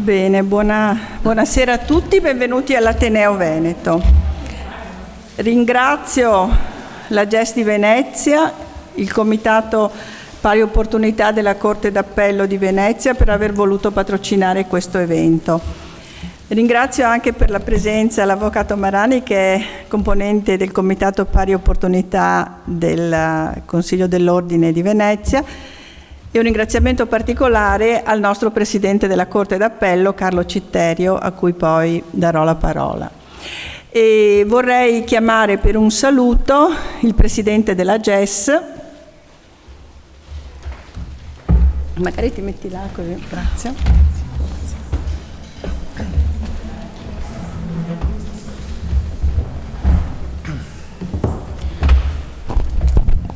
Bene, buonasera a tutti, benvenuti all'Ateneo Veneto. Ringrazio la GES di Venezia, il Comitato Pari Opportunità della Corte d'Appello di Venezia per aver voluto patrocinare questo evento. Ringrazio anche per la presenza l'Avvocato Marani, che è componente del Comitato Pari Opportunità del Consiglio dell'Ordine di Venezia, e un ringraziamento particolare al nostro Presidente della Corte d'Appello, Carlo Citterio, a cui poi darò la parola. E vorrei chiamare per un saluto il Presidente della GES. Magari ti metti là così, grazie.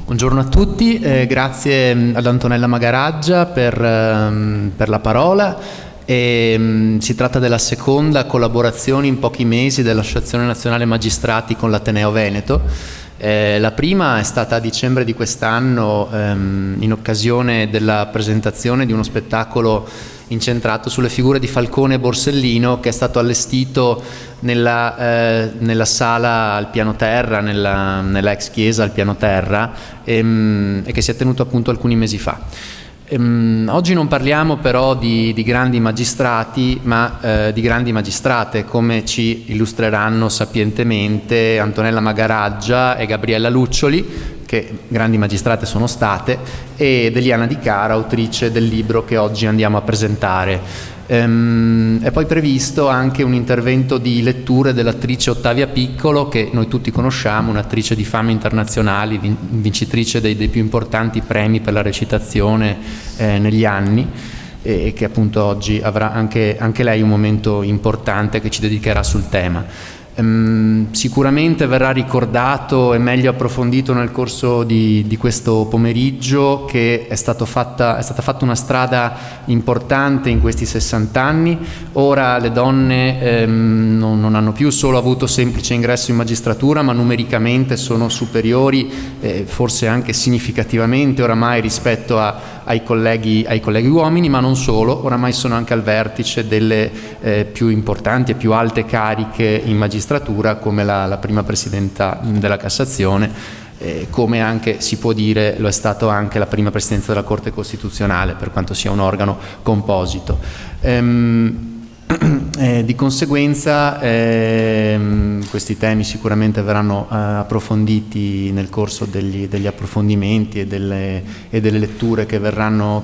Buongiorno a tutti, grazie ad Antonella Magaraggia per la parola. Si tratta della seconda collaborazione in pochi mesi dell'Associazione Nazionale Magistrati con l'Ateneo Veneto. La prima è stata a dicembre di quest'anno in occasione della presentazione di uno spettacolo incentrato sulle figure di Falcone e Borsellino, che è stato allestito nella sala al piano terra, nella ex chiesa al piano terra, e che si è tenuto appunto alcuni mesi fa. Oggi non parliamo però di grandi magistrati, ma di grandi magistrate, come ci illustreranno sapientemente Antonella Magaraggia e Gabriella Luccioli, che grandi magistrate sono state, ed Eliana Di Cara, autrice del libro che oggi andiamo a presentare. È poi previsto anche un intervento di letture dell'attrice Ottavia Piccolo, che noi tutti conosciamo, un'attrice di fama internazionale, vincitrice dei più importanti premi per la recitazione negli anni, e che appunto oggi avrà anche lei un momento importante che ci dedicherà sul tema. Sicuramente verrà ricordato e meglio approfondito nel corso di questo pomeriggio che è stata fatta una strada importante in questi 60 anni. Ora le donne non hanno più solo avuto semplice ingresso in magistratura, ma numericamente sono superiori, forse anche significativamente oramai rispetto ai colleghi uomini, ma non solo, oramai sono anche al vertice delle più importanti e più alte cariche in magistratura, come la prima presidenta della Cassazione, come anche si può dire lo è stato anche la prima presidenza della Corte Costituzionale, per quanto sia un organo composito. Di conseguenza questi temi sicuramente verranno approfonditi nel corso degli approfondimenti e delle letture che verranno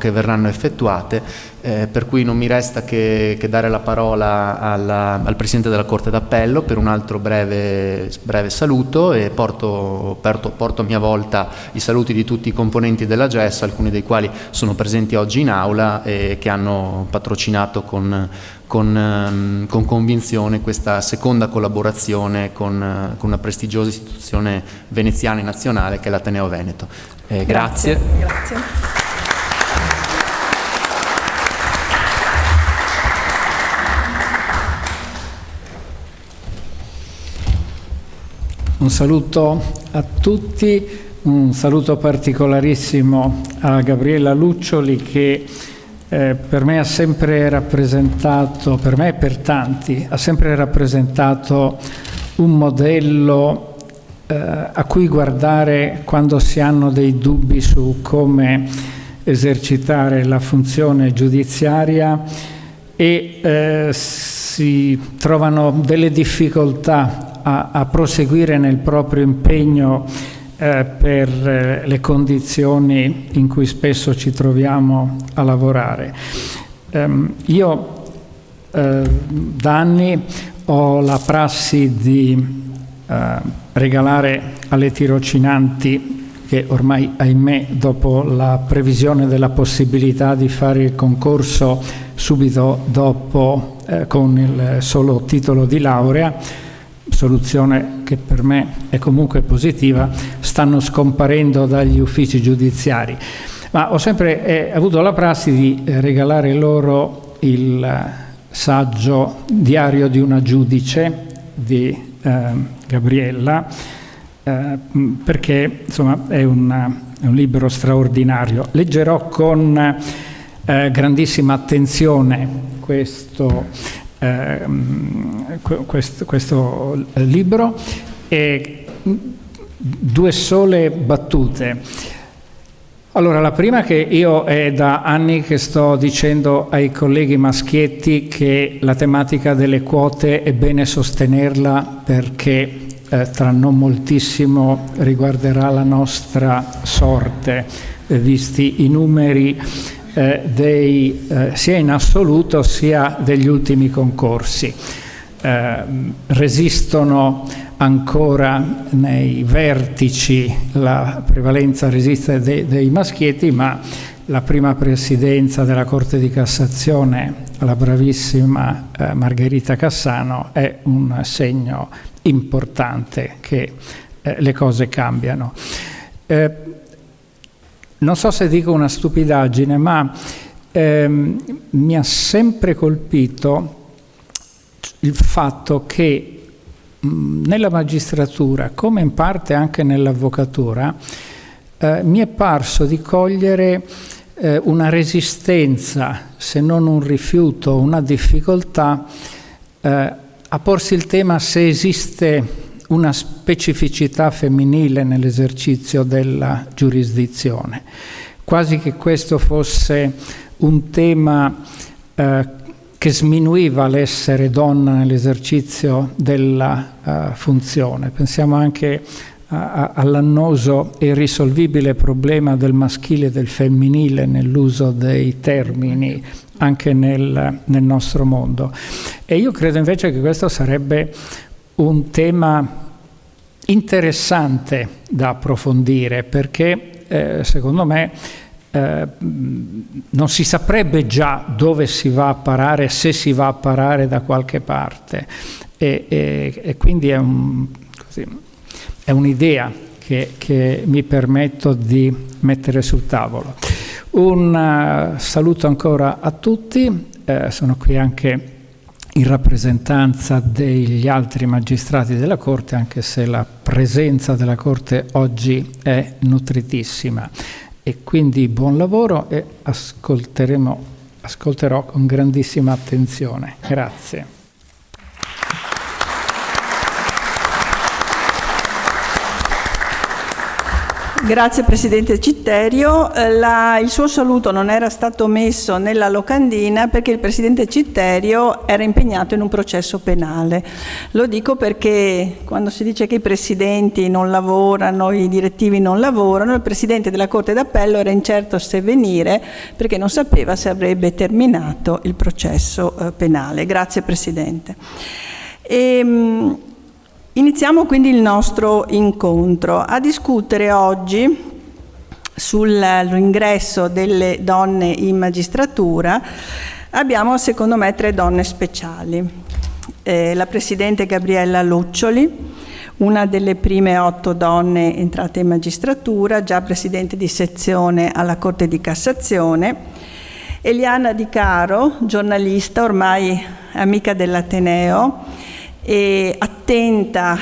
effettuate, per cui non mi resta che dare la parola al Presidente della Corte d'Appello per un altro breve saluto, e porto a mia volta i saluti di tutti i componenti della GES, alcuni dei quali sono presenti oggi in aula e che hanno patrocinato con convinzione questa seconda collaborazione con una prestigiosa istituzione veneziana e nazionale che è l'Ateneo Veneto. Grazie. Un saluto a tutti, un saluto particolarissimo a Gabriella Luccioli, che per me ha sempre rappresentato, per me e per tanti, ha sempre rappresentato un modello a cui guardare quando si hanno dei dubbi su come esercitare la funzione giudiziaria e si trovano delle difficoltà a proseguire nel proprio impegno per le condizioni in cui spesso ci troviamo a lavorare. Io da anni ho la prassi di regalare alle tirocinanti, che ormai, ahimè, dopo la previsione della possibilità di fare il concorso subito dopo con il solo titolo di laurea, soluzione che per me è comunque positiva, stanno scomparendo dagli uffici giudiziari. Ma ho sempre avuto la prassi di regalare loro il saggio Diario di una giudice di Gabriella, perché insomma è un libro straordinario. Leggerò con grandissima attenzione questo libro e due sole battute. Allora, la prima che io è da anni che sto dicendo ai colleghi Maschietti che la tematica delle quote è bene sostenerla perché tra non moltissimo riguarderà la nostra sorte, visti i numeri sia in assoluto sia degli ultimi concorsi. Resistono ancora nei vertici, la prevalenza resiste dei Maschietti, ma la prima presidenza della Corte di Cassazione, la bravissima Margherita Cassano, è un segno importante che le cose cambiano. Non so se dico una stupidaggine, ma mi ha sempre colpito il fatto che nella magistratura, come in parte anche nell'avvocatura, mi è parso di cogliere una resistenza, se non un rifiuto, una difficoltà a porsi il tema se esiste una specificità femminile nell'esercizio della giurisdizione, quasi che questo fosse un tema che sminuiva l'essere donna nell'esercizio della funzione. Pensiamo anche all'annoso e irrisolvibile problema del maschile e del femminile nell'uso dei termini anche nel nostro mondo. E io credo invece che questo sarebbe un tema interessante da approfondire, perché secondo me non si saprebbe già dove si va a parare, se si va a parare da qualche parte, e quindi è un'idea che mi permetto di mettere sul tavolo. Un saluto ancora a tutti, sono qui anche in rappresentanza degli altri magistrati della Corte, anche se la presenza della Corte oggi è nutritissima. E quindi buon lavoro e ascolterò con grandissima attenzione. Grazie. Grazie Presidente Citterio. Il suo saluto non era stato messo nella locandina perché il Presidente Citterio era impegnato in un processo penale. Lo dico perché quando si dice che i presidenti non lavorano, i direttivi non lavorano, il Presidente della Corte d'Appello era incerto se venire perché non sapeva se avrebbe terminato il processo penale. Grazie Presidente. Iniziamo quindi il nostro incontro a discutere oggi sull'ingresso delle donne in magistratura. Abbiamo secondo me 3 donne speciali. La Presidente Gabriella Luccioli, una delle prime 8 donne entrate in magistratura, già Presidente di sezione alla Corte di Cassazione. Eliana Di Caro, giornalista, ormai amica dell'Ateneo, e attenta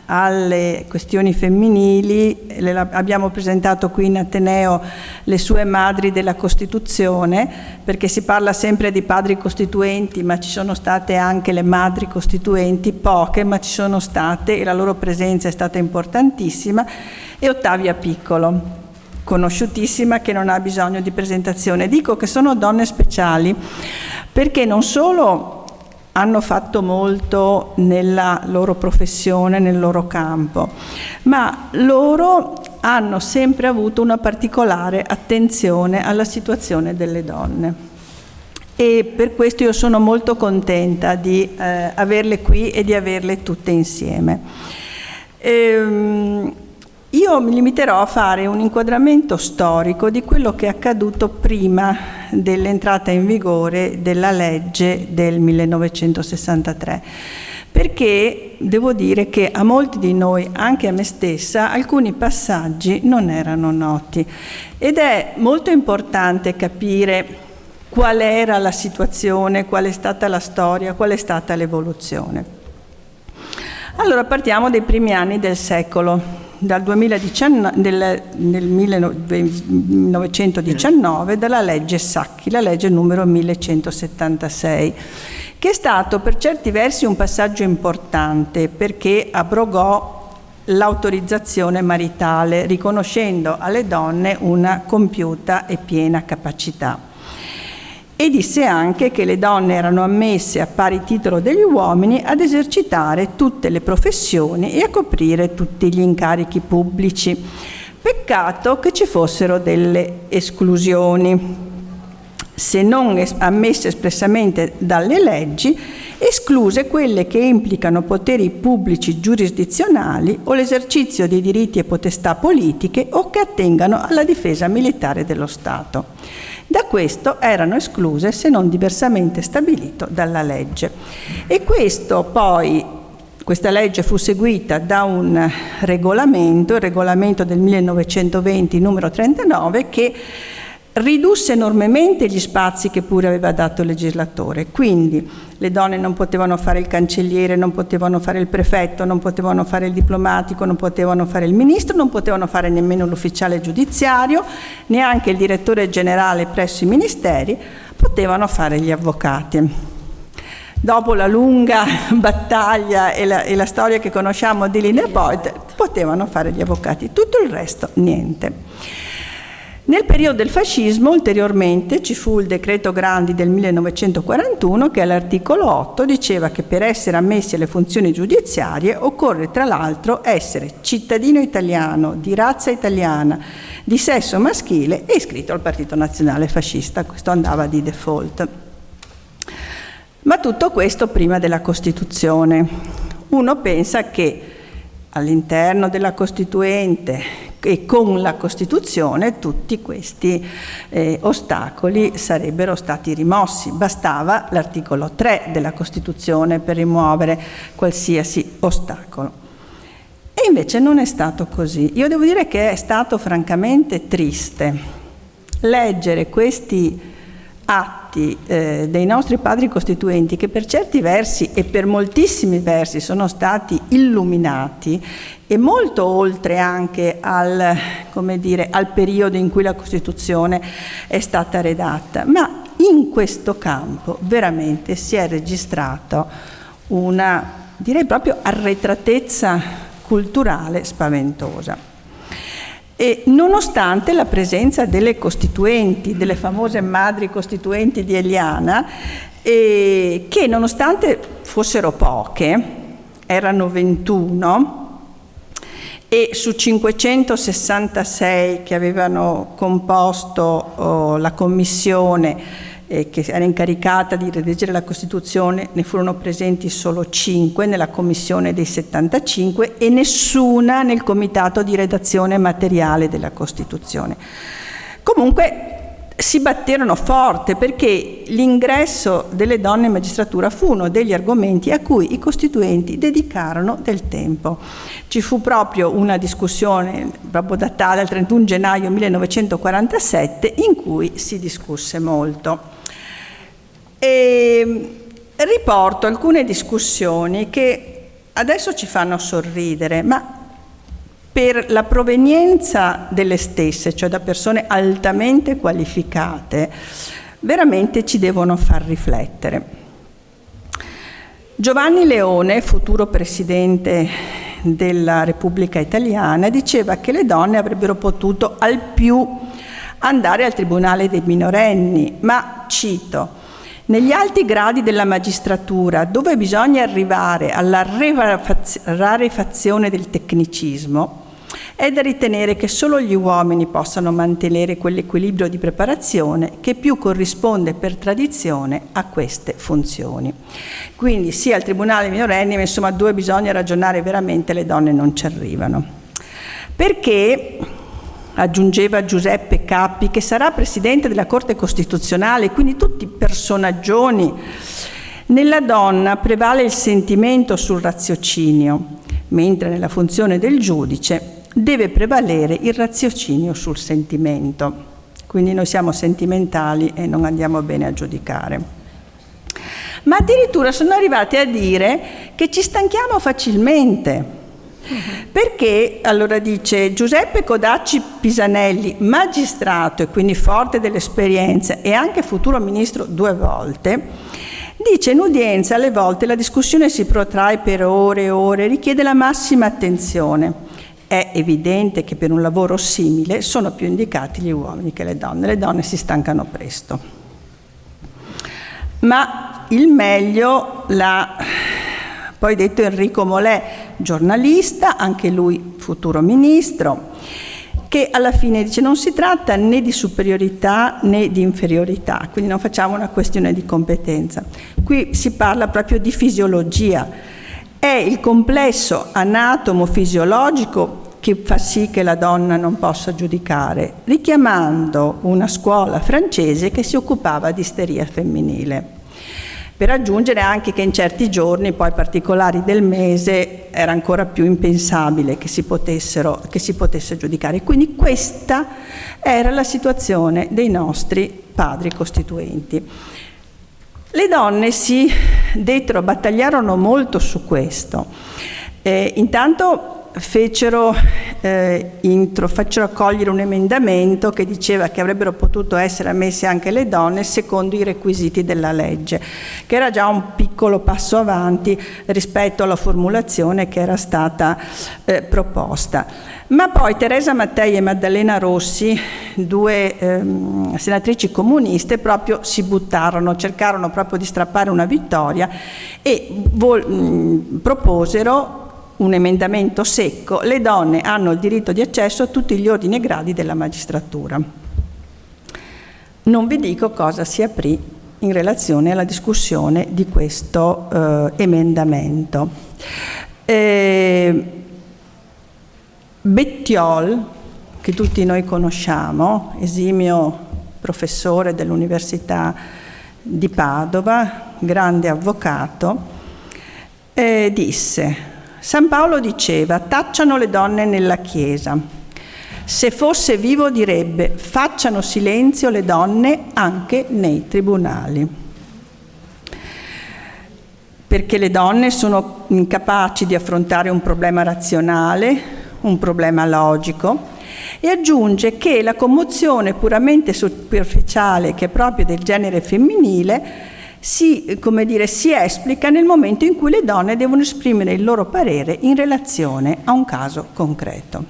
alle questioni femminili. Abbiamo presentato qui in Ateneo le sue madri della Costituzione, perché si parla sempre di padri costituenti, ma ci sono state anche le madri costituenti, poche, ma ci sono state, e la loro presenza è stata importantissima. E Ottavia Piccolo, conosciutissima, che non ha bisogno di presentazione. Dico che sono donne speciali perché non solo hanno fatto molto nella loro professione, nel loro campo, ma loro hanno sempre avuto una particolare attenzione alla situazione delle donne. E per questo io sono molto contenta di averle qui e di averle tutte insieme. Io mi limiterò a fare un inquadramento storico di quello che è accaduto prima dell'entrata in vigore della legge del 1963, perché devo dire che a molti di noi, anche a me stessa, alcuni passaggi non erano noti, ed è molto importante capire qual era la situazione, qual è stata la storia, qual è stata l'evoluzione. Allora partiamo dai primi anni del secolo dal 2019, nel 1919 dalla legge Sacchi, la legge numero 1176, che è stato per certi versi un passaggio importante perché abrogò l'autorizzazione maritale, riconoscendo alle donne una compiuta e piena capacità. E disse anche che le donne erano ammesse a pari titolo degli uomini ad esercitare tutte le professioni e a coprire tutti gli incarichi pubblici. Peccato che ci fossero delle esclusioni, se non ammesse espressamente dalle leggi, escluse quelle che implicano poteri pubblici giurisdizionali o l'esercizio di diritti e potestà politiche o che attengano alla difesa militare dello Stato. Da questo erano escluse se non diversamente stabilito dalla legge. E questa legge fu seguita da un regolamento, il regolamento del 1920 numero 39, che ridusse enormemente gli spazi che pure aveva dato il legislatore. Quindi le donne non potevano fare il cancelliere, non potevano fare il prefetto, non potevano fare il diplomatico, non potevano fare il ministro, non potevano fare nemmeno l'ufficiale giudiziario, neanche il direttore generale presso i ministeri, potevano fare gli avvocati. Dopo la lunga battaglia e la storia che conosciamo di Lina Boyd, potevano fare gli avvocati, tutto il resto niente. Nel periodo del fascismo, ulteriormente, ci fu il decreto Grandi del 1941 che all'articolo 8 diceva che per essere ammessi alle funzioni giudiziarie occorre tra l'altro essere cittadino italiano, di razza italiana, di sesso maschile e iscritto al Partito Nazionale Fascista. Questo andava di default. Ma tutto questo prima della Costituzione. Uno pensa che all'interno della Costituente e con la Costituzione tutti questi ostacoli sarebbero stati rimossi. Bastava l'articolo 3 della Costituzione per rimuovere qualsiasi ostacolo. E invece non è stato così. Io devo dire che è stato francamente triste leggere questi atti dei nostri padri costituenti, che per certi versi e per moltissimi versi sono stati illuminati e molto oltre anche al periodo in cui la Costituzione è stata redatta, ma in questo campo veramente si è registrato una, direi proprio, arretratezza culturale spaventosa. E nonostante la presenza delle costituenti, delle famose madri costituenti di Eliana, che nonostante fossero poche, erano 21, e su 566 che avevano composto la commissione che era incaricata di redigere la Costituzione, ne furono presenti solo 5 nella commissione dei 75 e nessuna nel comitato di redazione materiale della Costituzione. Comunque si batterono forte perché l'ingresso delle donne in magistratura fu uno degli argomenti a cui i costituenti dedicarono del tempo. Ci fu proprio una discussione proprio datata al 31 gennaio 1947 in cui si discusse molto. E riporto alcune discussioni che adesso ci fanno sorridere, ma per la provenienza delle stesse, cioè da persone altamente qualificate, veramente ci devono far riflettere. Giovanni Leone, futuro presidente della Repubblica Italiana, diceva che le donne avrebbero potuto al più andare al Tribunale dei minorenni, ma, cito, negli alti gradi della magistratura, dove bisogna arrivare alla rarefazione del tecnicismo, è da ritenere che solo gli uomini possano mantenere quell'equilibrio di preparazione che più corrisponde per tradizione a queste funzioni. Quindi sia al Tribunale minorenni, ma insomma dove bisogna ragionare veramente, le donne non ci arrivano. Perché, aggiungeva Giuseppe Cappi, che sarà presidente della Corte Costituzionale, quindi tutti personaggioni, nella donna prevale il sentimento sul raziocinio, mentre nella funzione del giudice deve prevalere il raziocinio sul sentimento. Quindi noi siamo sentimentali e non andiamo bene a giudicare. Ma addirittura sono arrivati a dire che ci stanchiamo facilmente. Perché, allora dice, Giuseppe Codacci Pisanelli, magistrato e quindi forte dell'esperienza e anche futuro ministro 2 volte, dice in udienza alle volte la discussione si protrae per ore e ore, richiede la massima attenzione. È evidente che per un lavoro simile sono più indicati gli uomini che le donne si stancano presto. Ma il meglio l'ha poi detto Enrico Molè, giornalista, anche lui futuro ministro, che alla fine dice non si tratta né di superiorità né di inferiorità, quindi non facciamo una questione di competenza. Qui si parla proprio di fisiologia, è il complesso anatomo-fisiologico che fa sì che la donna non possa giudicare, richiamando una scuola francese che si occupava di isteria femminile. Per aggiungere anche che in certi giorni, poi particolari del mese, era ancora più impensabile che si potesse giudicare. Quindi questa era la situazione dei nostri padri costituenti. Le donne si battagliarono molto su questo. Intanto fecero accogliere un emendamento che diceva che avrebbero potuto essere ammesse anche le donne secondo i requisiti della legge, che era già un piccolo passo avanti rispetto alla formulazione che era stata proposta. Ma poi Teresa Mattei e Maddalena Rossi, 2 senatrici comuniste, proprio si buttarono, cercarono proprio di strappare una vittoria e proposero un emendamento secco: le donne hanno il diritto di accesso a tutti gli ordini e gradi della magistratura. Non vi dico cosa si aprì in relazione alla discussione di questo emendamento. Bettiol, che tutti noi conosciamo, esimio professore dell'Università di Padova, grande avvocato, disse: San Paolo diceva: tacciano le donne nella Chiesa. Se fosse vivo direbbe: facciano silenzio le donne anche nei tribunali. Perché le donne sono incapaci di affrontare un problema razionale, un problema logico, e aggiunge che la commozione puramente superficiale che è propria del genere femminile si esplica nel momento in cui le donne devono esprimere il loro parere in relazione a un caso concreto.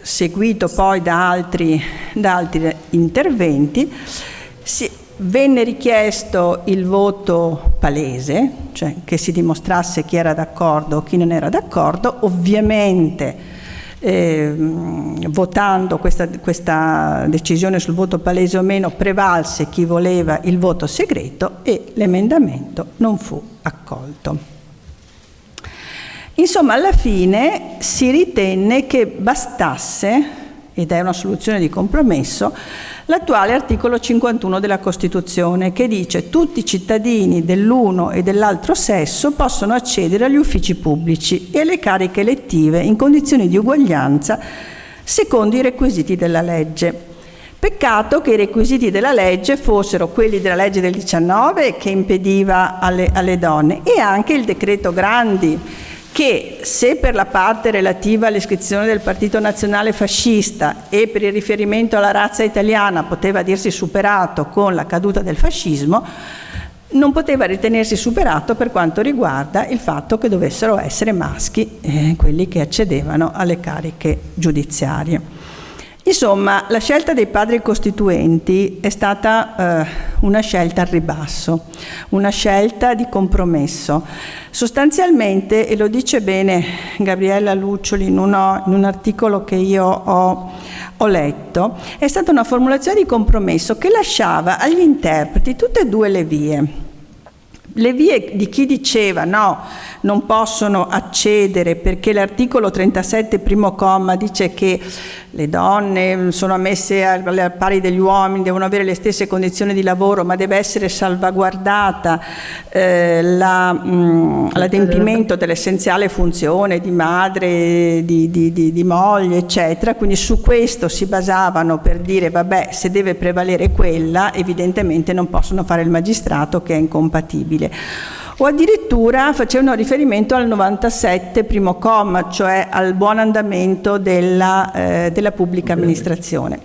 Seguito poi da altri interventi, venne richiesto il voto palese, cioè che si dimostrasse chi era d'accordo o chi non era d'accordo. Ovviamente votando questa decisione sul voto palese o meno, prevalse chi voleva il voto segreto e l'emendamento non fu accolto. Insomma, alla fine si ritenne che bastasse, ed è una soluzione di compromesso, l'attuale articolo 51 della Costituzione, che dice: tutti i cittadini dell'uno e dell'altro sesso possono accedere agli uffici pubblici e alle cariche elettive in condizioni di uguaglianza secondo i requisiti della legge. Peccato che i requisiti della legge fossero quelli della legge del 19, che impediva alle donne, e anche il decreto Grandi, che se per la parte relativa all'iscrizione del Partito Nazionale Fascista e per il riferimento alla razza italiana poteva dirsi superato con la caduta del fascismo, non poteva ritenersi superato per quanto riguarda il fatto che dovessero essere maschi quelli che accedevano alle cariche giudiziarie. Insomma, la scelta dei padri costituenti è stata una scelta al ribasso, una scelta di compromesso. Sostanzialmente, e lo dice bene Gabriella Luccioli in un articolo che io ho letto, è stata una formulazione di compromesso che lasciava agli interpreti tutte e 2 le vie. Le vie di chi diceva no, non possono accedere perché l'articolo 37 primo comma dice che le donne sono ammesse al pari degli uomini, devono avere le stesse condizioni di lavoro, ma deve essere salvaguardata l'adempimento dell'essenziale funzione di madre, di moglie, eccetera. Quindi su questo si basavano per dire vabbè, se deve prevalere quella, evidentemente non possono fare il magistrato, che è incompatibile. o addirittura facevano riferimento al 97 primo comma, cioè al buon andamento della pubblica amministrazione.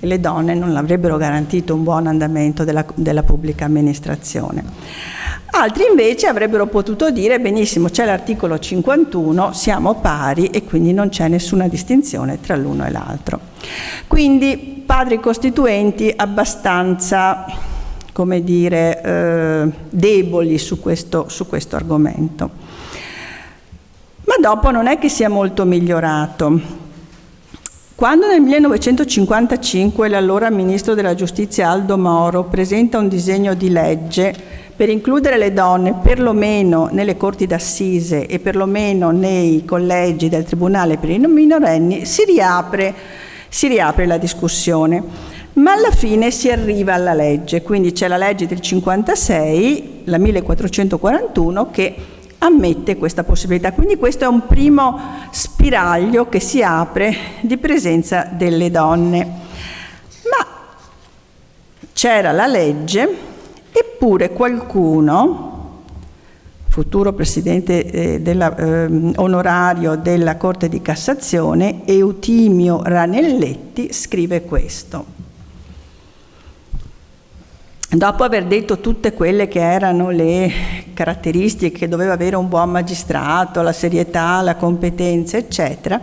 E le donne non avrebbero garantito un buon andamento della pubblica amministrazione. Altri invece avrebbero potuto dire benissimo, c'è l'articolo 51, siamo pari e quindi non c'è nessuna distinzione tra l'uno e l'altro. Quindi padri costituenti abbastanza, come dire, deboli su questo argomento. Ma dopo non è che sia molto migliorato. Quando nel 1955 l'allora ministro della giustizia Aldo Moro presenta un disegno di legge per includere le donne perlomeno nelle corti d'assise e perlomeno nei collegi del Tribunale per i minorenni, si riapre la discussione. Ma alla fine si arriva alla legge, quindi c'è la legge del 56, la 1441, che ammette questa possibilità. Quindi questo è un primo spiraglio che si apre di presenza delle donne. Ma c'era la legge, eppure qualcuno, futuro presidente onorario della Corte di Cassazione, Eutimio Ranelletti, scrive questo. Dopo aver detto tutte quelle che erano le caratteristiche che doveva avere un buon magistrato, la serietà, la competenza, eccetera,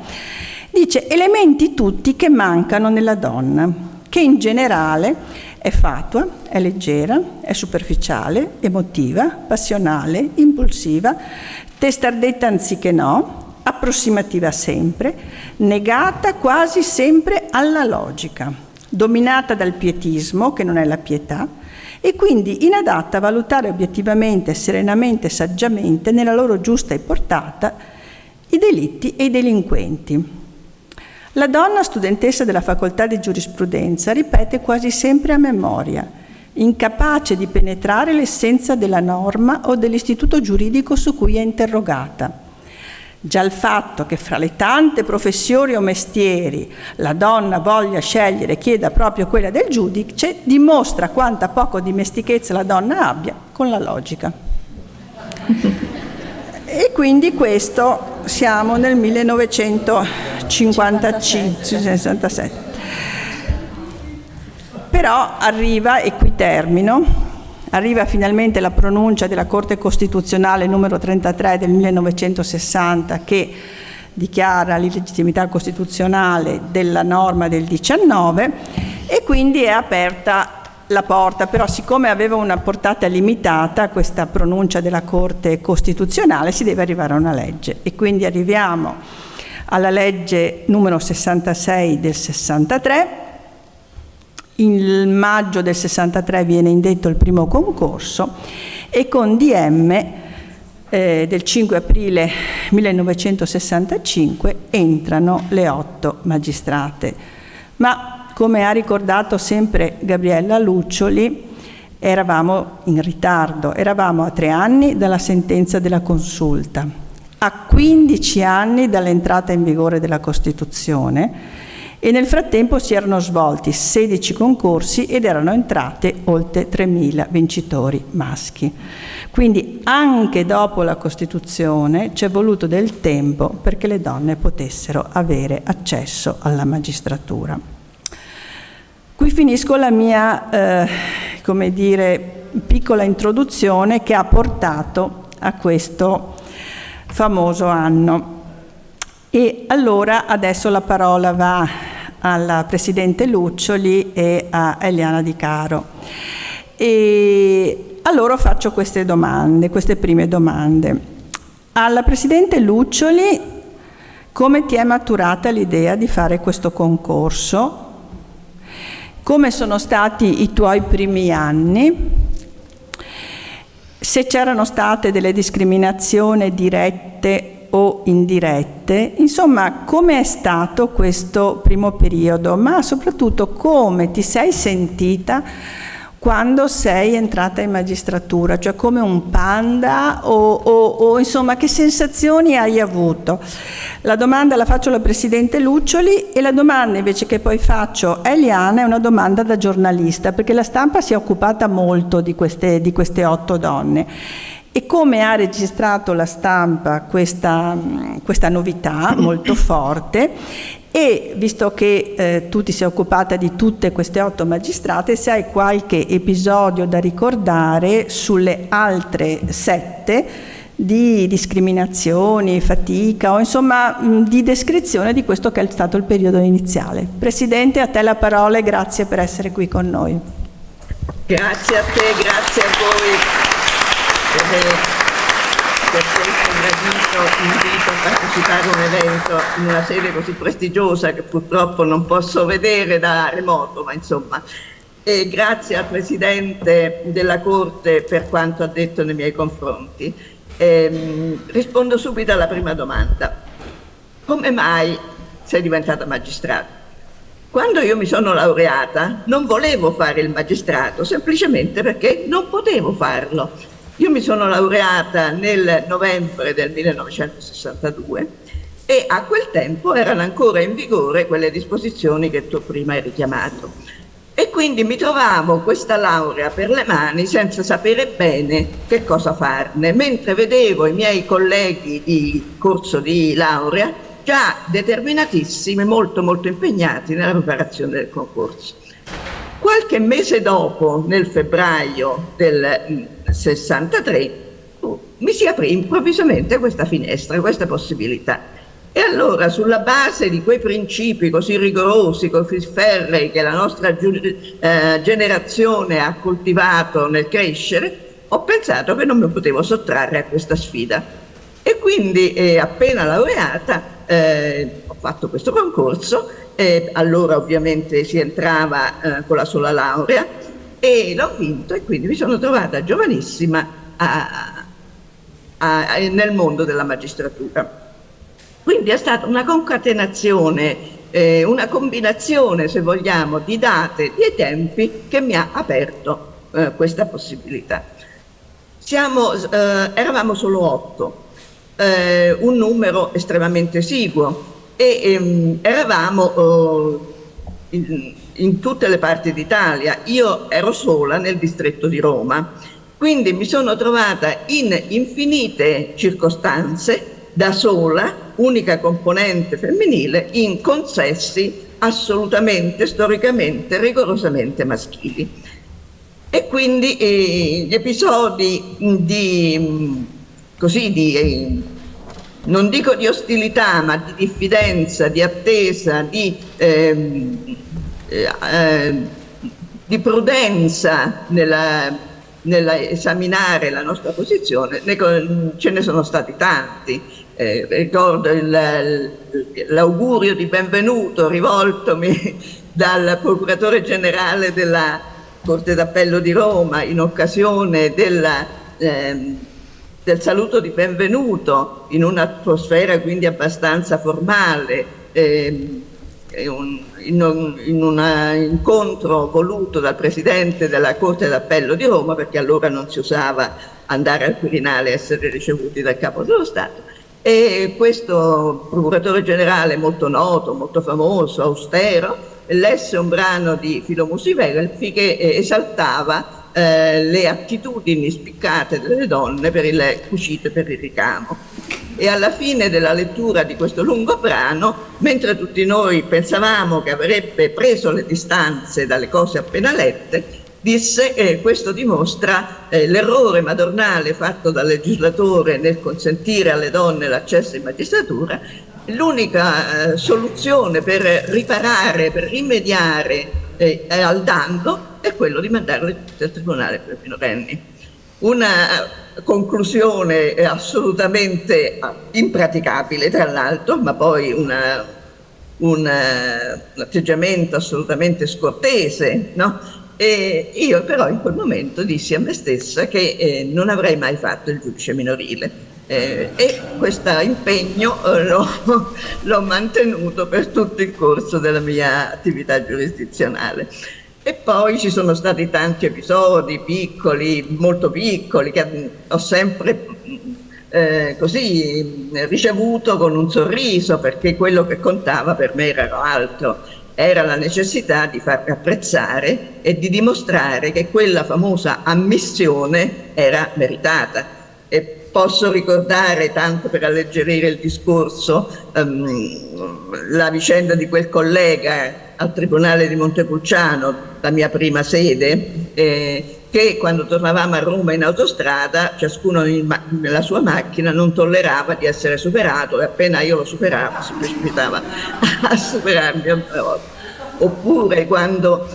dice elementi tutti che mancano nella donna, che in generale è fatua, è leggera, è superficiale, emotiva, passionale, impulsiva, testardetta anziché no, approssimativa sempre, negata quasi sempre alla logica, dominata dal pietismo, che non è la pietà, e quindi inadatta a valutare obiettivamente, serenamente, saggiamente, nella loro giusta portata, i delitti e i delinquenti. La donna studentessa della facoltà di giurisprudenza ripete quasi sempre a memoria, incapace di penetrare l'essenza della norma o dell'istituto giuridico su cui è interrogata. Già il fatto che fra le tante professioni o mestieri la donna voglia scegliere e chieda proprio quella del giudice dimostra quanta poco dimestichezza la donna abbia con la logica. E quindi questo siamo nel 1965-67. Però arriva, e qui termino, arriva finalmente la pronuncia della Corte Costituzionale numero 33 del 1960 che dichiara l'illegittimità costituzionale della norma del 19 e quindi è aperta la porta, però siccome aveva una portata limitata questa pronuncia della Corte Costituzionale si deve arrivare a una legge e quindi arriviamo alla legge numero 66 del 63. In maggio del 63 viene indetto il primo concorso e con DM del 5 aprile 1965 entrano le 8 magistrate. Ma come ha ricordato sempre Gabriella Luccioli, eravamo in ritardo, eravamo a 3 anni dalla sentenza della Consulta, a 15 anni dall'entrata in vigore della Costituzione e nel frattempo si erano svolti 16 concorsi ed erano entrate oltre 3.000 vincitori maschi. Quindi anche dopo la Costituzione ci è voluto del tempo perché le donne potessero avere accesso alla magistratura. Qui finisco la mia, come dire, piccola introduzione che ha portato a questo famoso anno. E allora adesso la parola va alla Presidente Luccioli e a Eliana Di Caro. E a loro faccio queste domande, queste prime domande. Alla Presidente Luccioli, come ti è maturata l'idea di fare questo concorso? Come sono stati i tuoi primi anni? Se c'erano state delle discriminazioni dirette o indirette, insomma, come è stato questo primo periodo, ma soprattutto come ti sei sentita quando sei entrata in magistratura, cioè come un panda o insomma che sensazioni hai avuto? La domanda la faccio alla Presidente Luccioli e la domanda invece che poi faccio a Eliana è una domanda da giornalista, perché la stampa si è occupata molto di queste 8 donne E come ha registrato la stampa questa novità molto forte, e visto che tu ti sei occupata di tutte queste 8 magistrate, se hai qualche episodio da ricordare sulle altre 7 di discriminazioni, fatica o insomma di descrizione di questo che è stato il periodo iniziale. Presidente, a te la parola e grazie per essere qui con noi. Grazie a te, grazie a voi per questo gradito invito a partecipare a un evento in una sede così prestigiosa che purtroppo non posso vedere da remoto, ma insomma. E grazie al Presidente della Corte per quanto ha detto nei miei confronti. Rispondo subito alla prima domanda. Come mai sei diventata magistrato? Quando io mi sono laureata non volevo fare il magistrato, semplicemente perché non potevo farlo. Io mi sono laureata nel novembre del 1962 e a quel tempo erano ancora in vigore quelle disposizioni che tu prima hai richiamato. E quindi mi trovavo questa laurea per le mani senza sapere bene che cosa farne, mentre vedevo i miei colleghi di corso di laurea già determinatissimi, molto impegnati nella preparazione del concorso. Qualche mese dopo, nel febbraio del 63, mi si aprì improvvisamente questa finestra, questa possibilità. E allora, sulla base di quei principi così rigorosi, così ferrei che la nostra generazione ha coltivato nel crescere, ho pensato che non mi potevo sottrarre a questa sfida. E quindi, appena laureata, ho fatto questo concorso. Allora ovviamente si entrava con la sola laurea e l'ho vinto, e quindi mi sono trovata giovanissima nel mondo della magistratura. Quindi è stata una concatenazione, una combinazione, se vogliamo, di date, di tempi che mi ha aperto questa possibilità. Eravamo solo 8, un numero estremamente esiguo, e eravamo in tutte le parti d'Italia. Io ero sola nel distretto di Roma, quindi mi sono trovata in infinite circostanze da sola, unica componente femminile, in consessi assolutamente, storicamente, rigorosamente maschili. E quindi gli episodi non dico di ostilità, ma di diffidenza, di attesa, di prudenza nell'esaminare la nostra posizione, ce ne sono stati tanti. Ricordo l'augurio di benvenuto rivoltomi dal procuratore generale della Corte d'Appello di Roma in occasione del saluto di benvenuto, in un'atmosfera quindi abbastanza formale, in un incontro voluto dal Presidente della Corte d'Appello di Roma, perché allora non si usava andare al Quirinale e essere ricevuti dal Capo dello Stato. E questo procuratore generale molto noto, molto famoso, austero, lesse un brano di Filo Musi-Welfi che esaltava le attitudini spiccate delle donne per il cucito e per il ricamo. E alla fine della lettura di questo lungo brano, mentre tutti noi pensavamo che avrebbe preso le distanze dalle cose appena lette, disse questo dimostra l'errore madornale fatto dal legislatore nel consentire alle donne l'accesso in magistratura. L'unica soluzione per riparare, per rimediare al danno è quello di mandarle tutte al Tribunale per i minorenni. Una conclusione assolutamente impraticabile, tra l'altro, ma poi un atteggiamento assolutamente scortese, no? E io però in quel momento dissi a me stessa che non avrei mai fatto il giudice minorile. E questo impegno l'ho mantenuto per tutto il corso della mia attività giurisdizionale. E poi ci sono stati tanti episodi piccoli, molto piccoli, che ho sempre ricevuto con un sorriso, perché quello che contava per me era altro, era la necessità di farmi apprezzare e di dimostrare che quella famosa ammissione era meritata. E posso ricordare, tanto per alleggerire il discorso, la vicenda di quel collega al Tribunale di Montepulciano, la mia prima sede, che quando tornavamo a Roma in autostrada, ciascuno nella sua macchina non tollerava di essere superato, e appena io lo superavo si precipitava a superarmi a volta. Oppure quando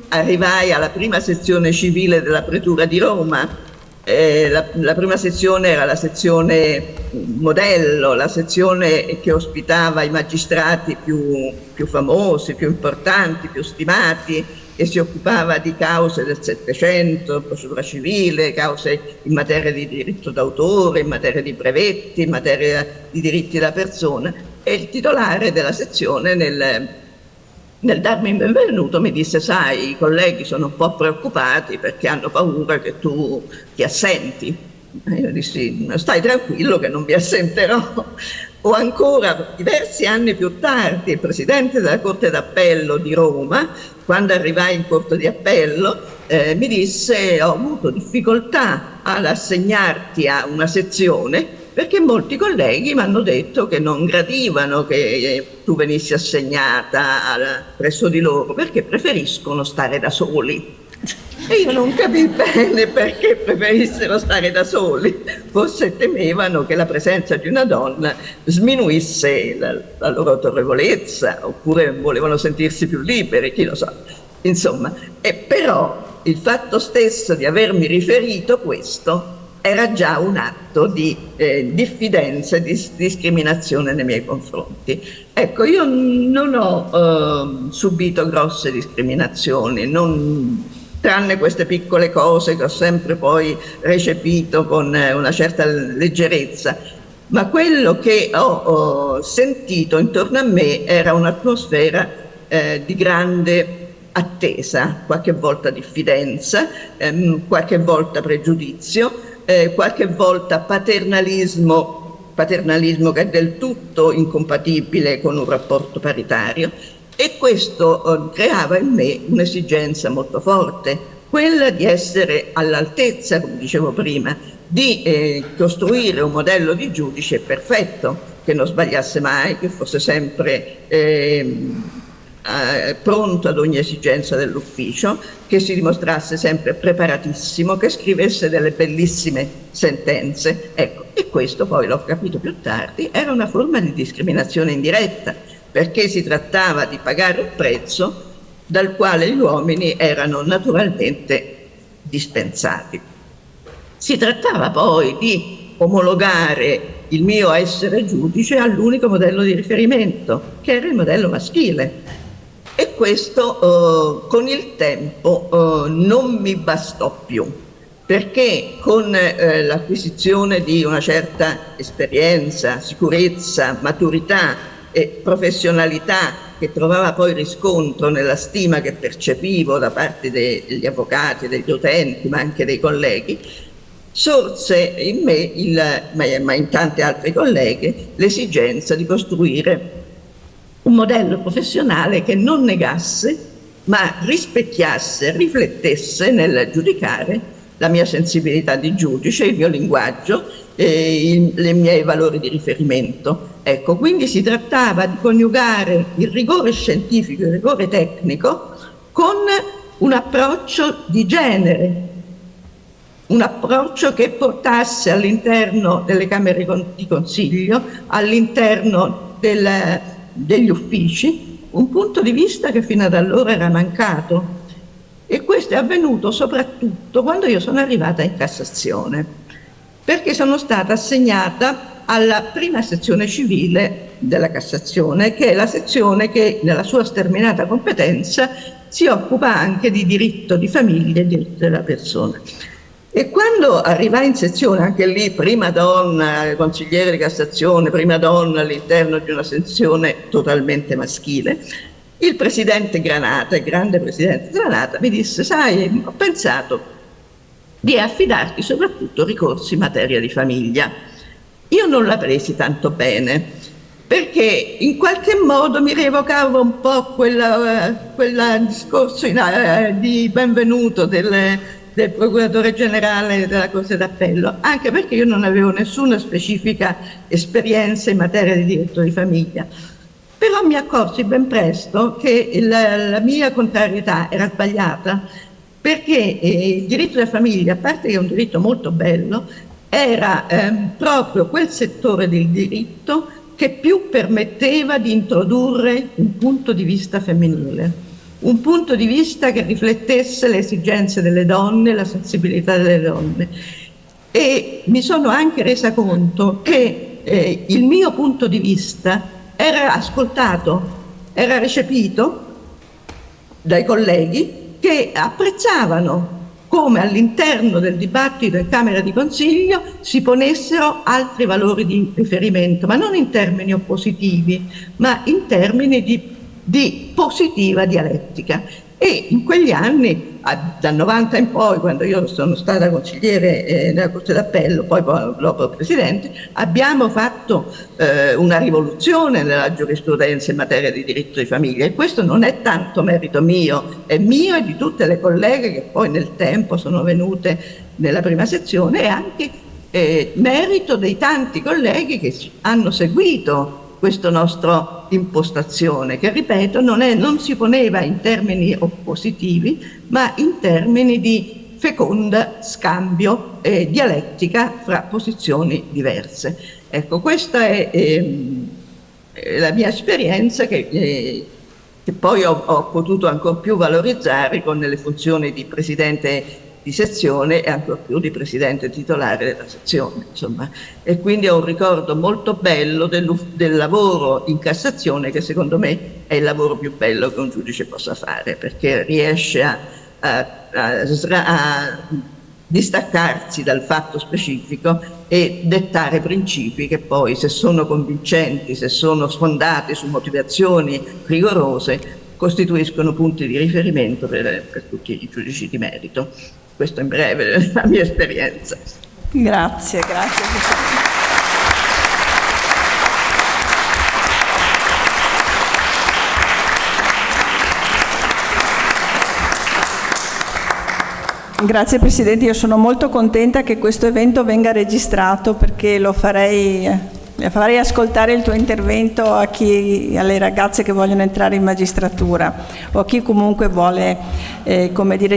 arrivai alla prima sezione civile della Pretura di Roma, la prima sezione era la sezione modello, la sezione che ospitava i magistrati più famosi, più importanti, più stimati, e si occupava di cause del Settecento, procedura civile, cause in materia di diritto d'autore, in materia di brevetti, in materia di diritti della persona. E il titolare della sezione, nel darmi il benvenuto, mi disse: sai, i colleghi sono un po' preoccupati perché hanno paura che tu ti assenti. E io dissi: stai tranquillo che non mi assenterò. O ancora, diversi anni più tardi, il presidente della Corte d'Appello di Roma, quando arrivai in Corte di Appello, mi disse: ho avuto difficoltà ad assegnarti a una sezione perché molti colleghi mi hanno detto che non gradivano che tu venissi assegnata presso di loro perché preferiscono stare da soli. E io non capii bene perché preferissero stare da soli, forse temevano che la presenza di una donna sminuisse la loro autorevolezza, oppure volevano sentirsi più liberi, chi lo sa. Insomma, però il fatto stesso di avermi riferito questo era già un atto di diffidenza e di discriminazione nei miei confronti. Ecco, io non ho subito grosse discriminazioni, tranne queste piccole cose che ho sempre poi recepito con una certa leggerezza, ma quello che ho sentito intorno a me era un'atmosfera di grande attesa, qualche volta diffidenza, qualche volta pregiudizio, qualche volta paternalismo che è del tutto incompatibile con un rapporto paritario. E questo creava in me un'esigenza molto forte, quella di essere all'altezza, come dicevo prima, di costruire un modello di giudice perfetto, che non sbagliasse mai, che fosse sempre pronto ad ogni esigenza dell'ufficio, che si dimostrasse sempre preparatissimo, che scrivesse delle bellissime sentenze. Ecco, e questo poi l'ho capito più tardi, era una forma di discriminazione indiretta, perché si trattava di pagare un prezzo dal quale gli uomini erano naturalmente dispensati. Si trattava poi di omologare il mio essere giudice all'unico modello di riferimento, che era il modello maschile. E questo con il tempo non mi bastò più, perché con l'acquisizione di una certa esperienza, sicurezza, maturità e professionalità, che trovava poi riscontro nella stima che percepivo da parte degli avvocati, degli utenti, ma anche dei colleghi, sorse in me, ma in tante altre colleghe, l'esigenza di costruire un modello professionale che non negasse, ma rispecchiasse, riflettesse nel giudicare la mia sensibilità di giudice, il mio linguaggio, i miei valori di riferimento. Ecco, quindi si trattava di coniugare il rigore scientifico, il rigore tecnico, con un approccio di genere, un approccio che portasse all'interno delle camere di consiglio, all'interno degli uffici, un punto di vista che fino ad allora era mancato. E questo è avvenuto soprattutto quando io sono arrivata in Cassazione, perché sono stata assegnata alla prima sezione civile della Cassazione, che è la sezione che nella sua sterminata competenza si occupa anche di diritto di famiglia e diritto della persona. E quando arrivai in sezione, anche lì prima donna, consigliere di Cassazione, prima donna all'interno di una sezione totalmente maschile, il presidente Granata, il grande presidente Granata, mi disse: sai, ho pensato di affidarti soprattutto ricorsi in materia di famiglia. Io non la presi tanto bene, perché in qualche modo mi rievocava un po' quel discorso di benvenuto del procuratore generale della Corte d'Appello, anche perché io non avevo nessuna specifica esperienza in materia di diritto di famiglia. Però mi accorsi ben presto che la mia contrarietà era sbagliata, perché il diritto della famiglia, a parte che è un diritto molto bello, era proprio quel settore del diritto che più permetteva di introdurre un punto di vista femminile, un punto di vista che riflettesse le esigenze delle donne, la sensibilità delle donne. E mi sono anche resa conto che il mio punto di vista era ascoltato, era recepito dai colleghi che apprezzavano come all'interno del dibattito in Camera di Consiglio si ponessero altri valori di riferimento, ma non in termini oppositivi, ma in termini di positiva dialettica. E in quegli anni, dal 90 in poi, quando io sono stata consigliere nella Corte d'Appello, poi dopo presidente, abbiamo fatto una rivoluzione nella giurisprudenza in materia di diritto di famiglia, e questo non è tanto merito mio, è mio e di tutte le colleghe che poi nel tempo sono venute nella prima sezione, e anche merito dei tanti colleghi che hanno seguito questa nostra impostazione, che ripeto non si poneva in termini oppositivi, ma in termini di feconda scambio e dialettica fra posizioni diverse. Ecco, questa è la mia esperienza che poi ho potuto ancor più valorizzare con le funzioni di presidente di sezione e ancor più di presidente titolare della sezione, insomma. E quindi ho un ricordo molto bello del lavoro in Cassazione, che secondo me è il lavoro più bello che un giudice possa fare, perché riesce a distaccarsi dal fatto specifico e dettare principi che poi, se sono convincenti, se sono sfondati su motivazioni rigorose, costituiscono punti di riferimento per tutti i giudici di merito. Questo in breve è la mia esperienza. Grazie. Grazie Presidente, io sono molto contenta che questo evento venga registrato, perché farei ascoltare il tuo intervento alle ragazze che vogliono entrare in magistratura o a chi comunque vuole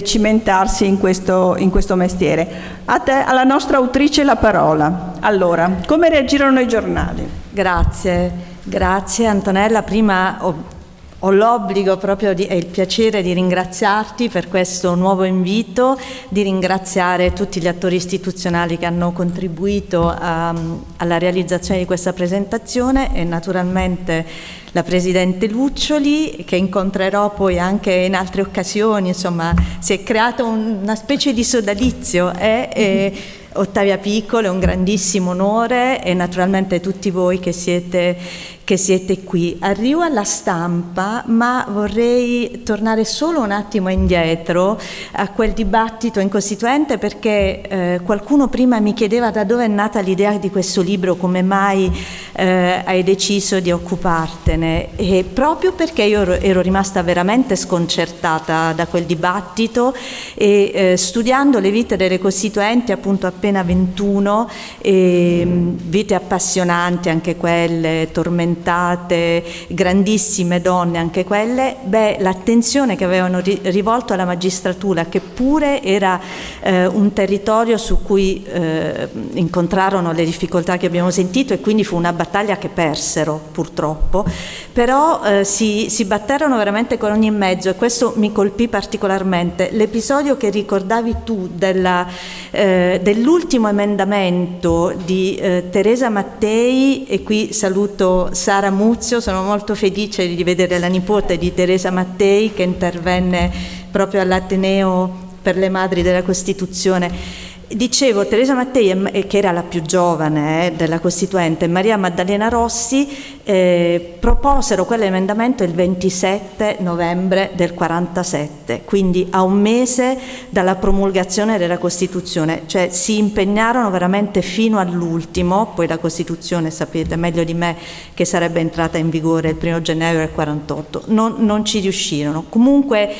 cimentarsi in questo mestiere. Alla nostra autrice la parola. Allora, come reagirono i giornali? Grazie Antonella. Prima ho l'obbligo proprio e il piacere di ringraziarti per questo nuovo invito, di ringraziare tutti gli attori istituzionali che hanno contribuito alla realizzazione di questa presentazione, e naturalmente la Presidente Luccioli, che incontrerò poi anche in altre occasioni. Insomma, si è creato una specie di sodalizio, Ottavia Piccolo, è un grandissimo onore, e naturalmente tutti voi che siete qui. Arrivo alla stampa, ma vorrei tornare solo un attimo indietro a quel dibattito in Costituente, perché qualcuno prima mi chiedeva da dove è nata l'idea di questo libro, come mai hai deciso di occupartene, e proprio perché io ero rimasta veramente sconcertata da quel dibattito, e studiando le vite delle Costituenti, appunto appena 21, vite appassionanti anche quelle, tormentate, grandissime donne anche quelle, l'attenzione che avevano rivolto alla magistratura, che pure era un territorio su cui incontrarono le difficoltà che abbiamo sentito, e quindi fu una battaglia che persero purtroppo, però si batterono veramente con ogni mezzo, e questo mi colpì particolarmente. L'episodio che ricordavi tu dell'ultimo emendamento di Teresa Mattei, e qui saluto Sara Muzio, sono molto felice di vedere la nipote di Teresa Mattei che intervenne proprio all'Ateneo per le Madri della Costituzione. Dicevo, Teresa Mattei, che era la più giovane della Costituente, Maria Maddalena Rossi, proposero quell'emendamento il 27 novembre del 47, quindi a un mese dalla promulgazione della Costituzione, cioè si impegnarono veramente fino all'ultimo. Poi la Costituzione, sapete meglio di me, che sarebbe entrata in vigore il 1 gennaio del 48, non ci riuscirono. Comunque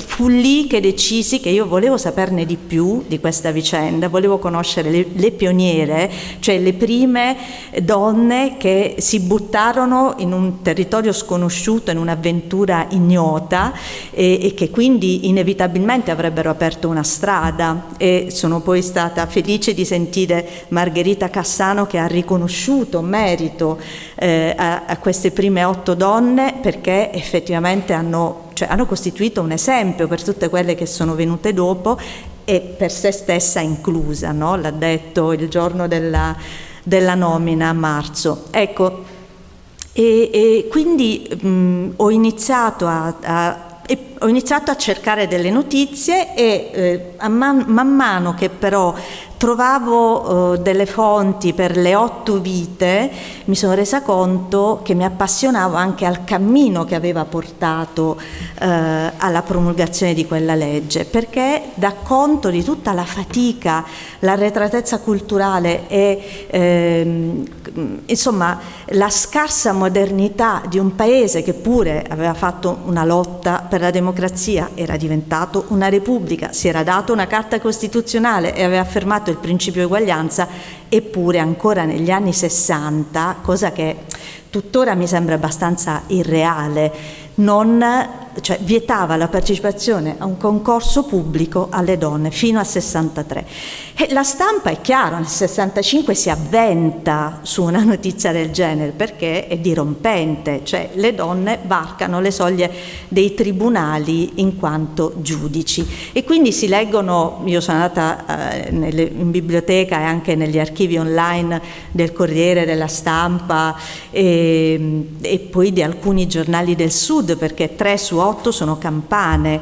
fu lì che decisi che io volevo saperne di più di questa vicenda, volevo conoscere le pioniere, cioè le prime donne che si buttarono in un territorio sconosciuto, in un'avventura ignota, e che quindi inevitabilmente avrebbero aperto una strada. E sono poi stata felice di sentire Margherita Cassano che ha riconosciuto merito a queste prime 8 donne, perché effettivamente hanno costituito un esempio per tutte quelle che sono venute dopo, e per se stessa inclusa, no? L'ha detto il giorno della nomina a marzo. Ecco, e quindi ho iniziato a cercare delle notizie, e man mano che però trovavo delle fonti per le 8 vite, mi sono resa conto che mi appassionavo anche al cammino che aveva portato alla promulgazione di quella legge, perché dà conto di tutta la fatica, l'arretratezza culturale e insomma la scarsa modernità di un paese che pure aveva fatto una lotta per la democrazia, era diventato una repubblica, si era dato una carta costituzionale e aveva affermato il principio di uguaglianza, eppure ancora negli anni 60, cosa che tuttora mi sembra abbastanza irreale, vietava la partecipazione a un concorso pubblico alle donne fino al 63. E la stampa, è chiaro, nel 65 si avventa su una notizia del genere perché è dirompente, cioè le donne varcano le soglie dei tribunali in quanto giudici. E quindi si leggono, io sono andata in biblioteca e anche negli archivi online del Corriere, della Stampa e poi di alcuni giornali del Sud, perché 3 su 8 sono campane,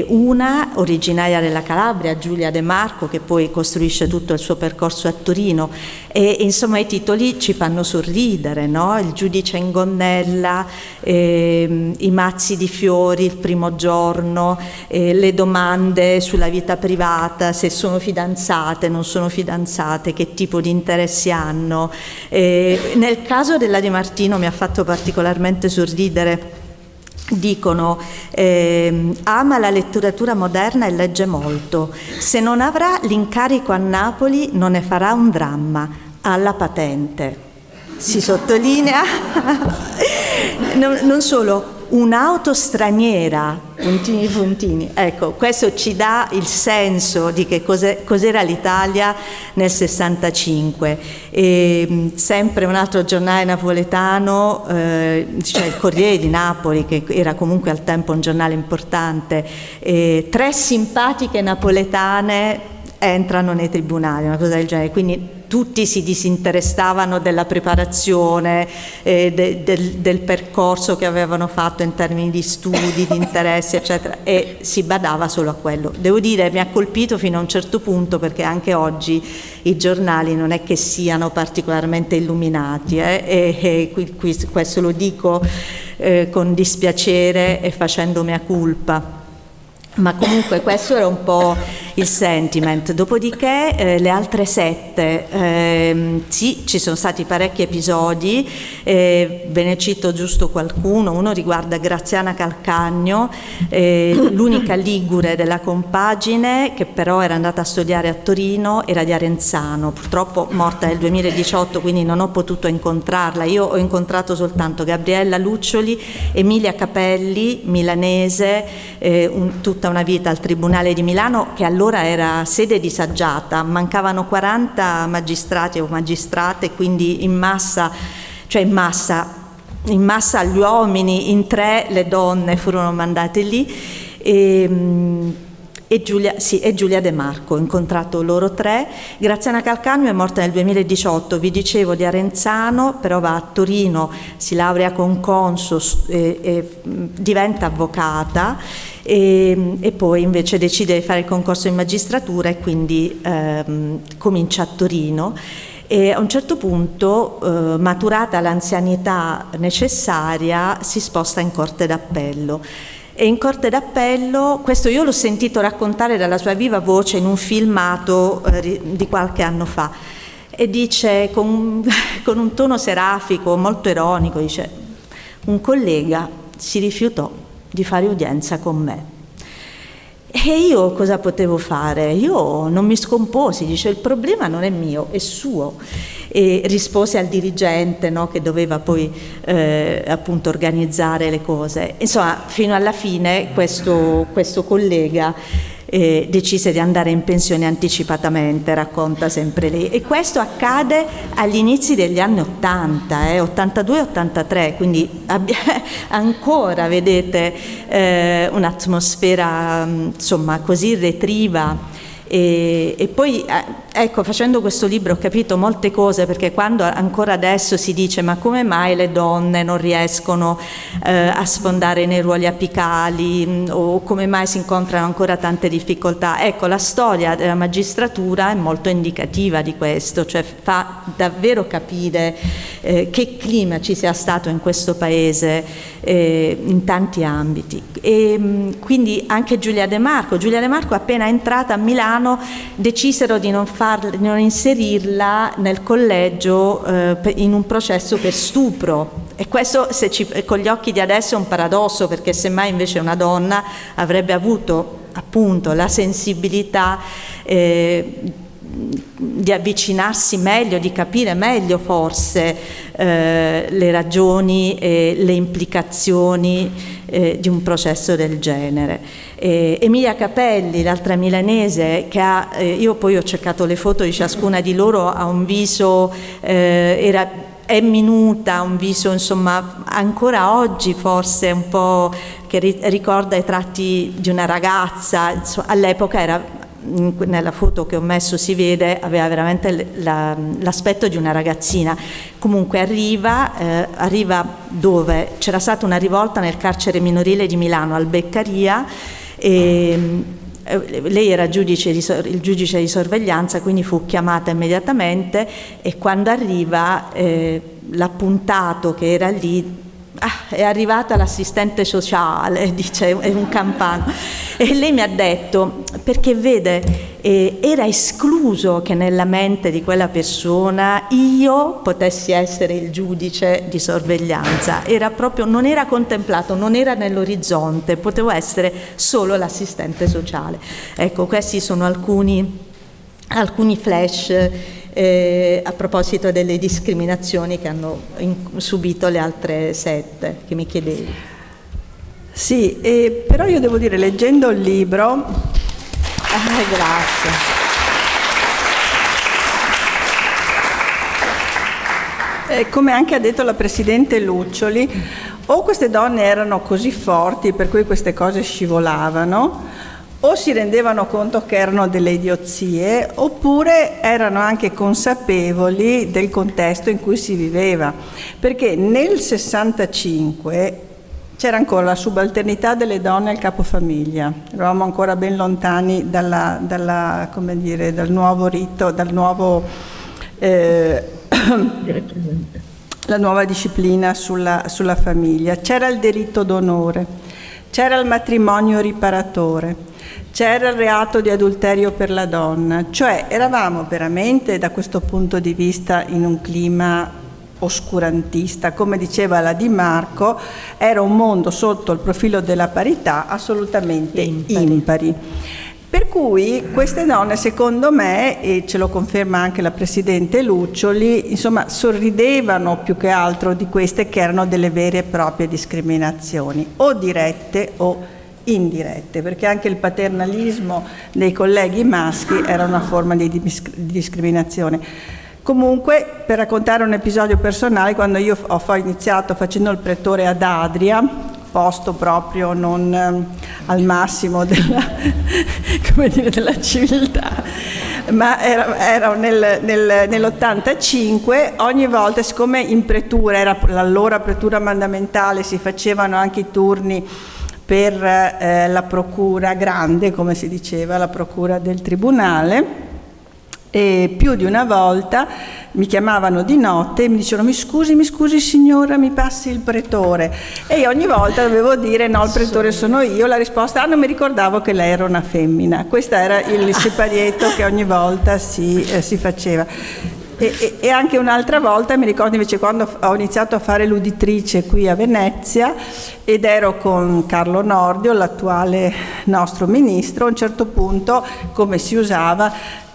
una originaria della Calabria, Giulia De Marco, che poi costruisce tutto il suo percorso a Torino, e insomma i titoli ci fanno sorridere, no? Il giudice in gonnella, i mazzi di fiori il primo giorno, le domande sulla vita privata, se sono fidanzate, non sono fidanzate, che tipo di interessi hanno. Nel caso della Di Martino mi ha fatto particolarmente sorridere. Dicono ama la letteratura moderna e legge molto, se non avrà l'incarico a Napoli non ne farà un dramma, alla patente, si sottolinea. Non solo, un'auto straniera, puntini puntini, ecco, questo ci dà il senso di che cos'era l'Italia nel 65. Sempre un altro giornale napoletano, cioè il Corriere di Napoli, che era comunque al tempo un giornale importante, 3 simpatiche napoletane entrano nei tribunali, una cosa del genere, quindi tutti si disinteressavano della preparazione, del percorso che avevano fatto in termini di studi, di interessi, eccetera, e si badava solo a quello. Devo dire, mi ha colpito fino a un certo punto, perché anche oggi i giornali non è che siano particolarmente illuminati, e questo lo dico con dispiacere e facendo mea culpa. Ma comunque questo era un po' il sentiment. Dopodiché le altre 7, sì, ci sono stati parecchi episodi, ve ne cito giusto qualcuno. Uno riguarda Graziana Calcagno, l'unica ligure della compagine, che però era andata a studiare a Torino, era di Arenzano, purtroppo morta nel 2018, quindi non ho potuto incontrarla. Io ho incontrato soltanto Gabriella Luccioli, Emilia Capelli, milanese, tutta una vita al Tribunale di Milano, che allora era sede disagiata, mancavano 40 magistrati o magistrate, quindi in massa gli uomini, in 3 le donne furono mandate lì, e Giulia De Marco, ho incontrato loro 3. Graziana Calcagno è morta nel 2018, vi dicevo, di Arenzano, però va a Torino, si laurea con conso e diventa avvocata, e poi invece decide di fare il concorso in magistratura e quindi comincia a Torino. E a un certo punto, maturata l'anzianità necessaria, si sposta in Corte d'Appello. E in Corte d'Appello, questo io l'ho sentito raccontare dalla sua viva voce in un filmato di qualche anno fa, e dice con un tono serafico, molto ironico, dice: un collega si rifiutò di fare udienza con me. E io cosa potevo fare? Io non mi scomposi, dice: il problema non è mio, è suo. E rispose al dirigente, no, che doveva poi appunto organizzare le cose. Insomma, fino alla fine questo collega decise di andare in pensione anticipatamente, racconta sempre lei. E questo accade agli inizi degli anni 80, 82-83, quindi ancora, vedete, un'atmosfera insomma così retriva. E poi ecco, facendo questo libro ho capito molte cose, perché quando ancora adesso si dice: ma come mai le donne non riescono a sfondare nei ruoli apicali, o come mai si incontrano ancora tante difficoltà, ecco, la storia della magistratura è molto indicativa di questo, cioè fa davvero capire che clima ci sia stato in questo paese in tanti ambiti. E quindi anche Giulia De Marco appena entrata a Milano decisero di non inserirla nel collegio in un processo per stupro. E questo, con gli occhi di adesso, è un paradosso, perché semmai invece una donna avrebbe avuto appunto la sensibilità di avvicinarsi meglio, di capire meglio forse le ragioni e le implicazioni di un processo del genere. Emilia Capelli, l'altra milanese, che io poi ho cercato le foto di ciascuna di loro, ha un viso, è minuta, un viso insomma ancora oggi forse un po' che ricorda i tratti di una ragazza. All'epoca era, nella foto che ho messo si vede, aveva veramente l'aspetto di una ragazzina. Comunque arriva dove c'era stata una rivolta nel carcere minorile di Milano, al Beccaria, e lei era il giudice di sorveglianza, quindi fu chiamata immediatamente, e quando arriva l'appuntato che era lì: è arrivata l'assistente sociale, dice, è un campano. E lei mi ha detto, perché vede, era escluso che nella mente di quella persona io potessi essere il giudice di sorveglianza, era proprio, non era contemplato, non era nell'orizzonte, potevo essere solo l'assistente sociale. Ecco, questi sono alcuni flash a proposito delle discriminazioni che hanno subito le altre 7 che mi chiedevi. Sì, però io devo dire, leggendo il libro, grazie. Come anche ha detto la Presidente Luccioli, o queste donne erano così forti per cui queste cose scivolavano, o si rendevano conto che erano delle idiozie, oppure erano anche consapevoli del contesto in cui si viveva, perché nel 65 c'era ancora la subalternità delle donne al capofamiglia, eravamo ancora ben lontani dal nuovo rito, la nuova disciplina sulla famiglia. C'era il delitto d'onore, c'era il matrimonio riparatore, c'era il reato di adulterio per la donna, cioè eravamo veramente da questo punto di vista in un clima oscurantista. Come diceva la Di Marco, era un mondo sotto il profilo della parità assolutamente impari. Per cui queste donne, secondo me, e ce lo conferma anche la Presidente Luccioli, insomma, sorridevano più che altro di queste che erano delle vere e proprie discriminazioni, o dirette o indirette, perché anche il paternalismo dei colleghi maschi era una forma di discriminazione. Comunque, per raccontare un episodio personale, quando io ho iniziato facendo il pretore ad Adria, posto proprio non al massimo della civiltà, ma era nell'85, ogni volta, siccome in pretura, era l'allora pretura mandamentale, si facevano anche i turni per la procura grande, come si diceva, la procura del tribunale, E più di una volta mi chiamavano di notte e mi dicevano mi scusi signora, mi passi il pretore, e io ogni volta dovevo dire no, il pretore sono io. La risposta non mi ricordavo che lei era una femmina. Questo era il siparietto che ogni volta si faceva. E anche un'altra volta mi ricordo invece quando ho iniziato a fare l'uditrice qui a Venezia ed ero con Carlo Nordio, l'attuale nostro ministro. A un certo punto, come si usava,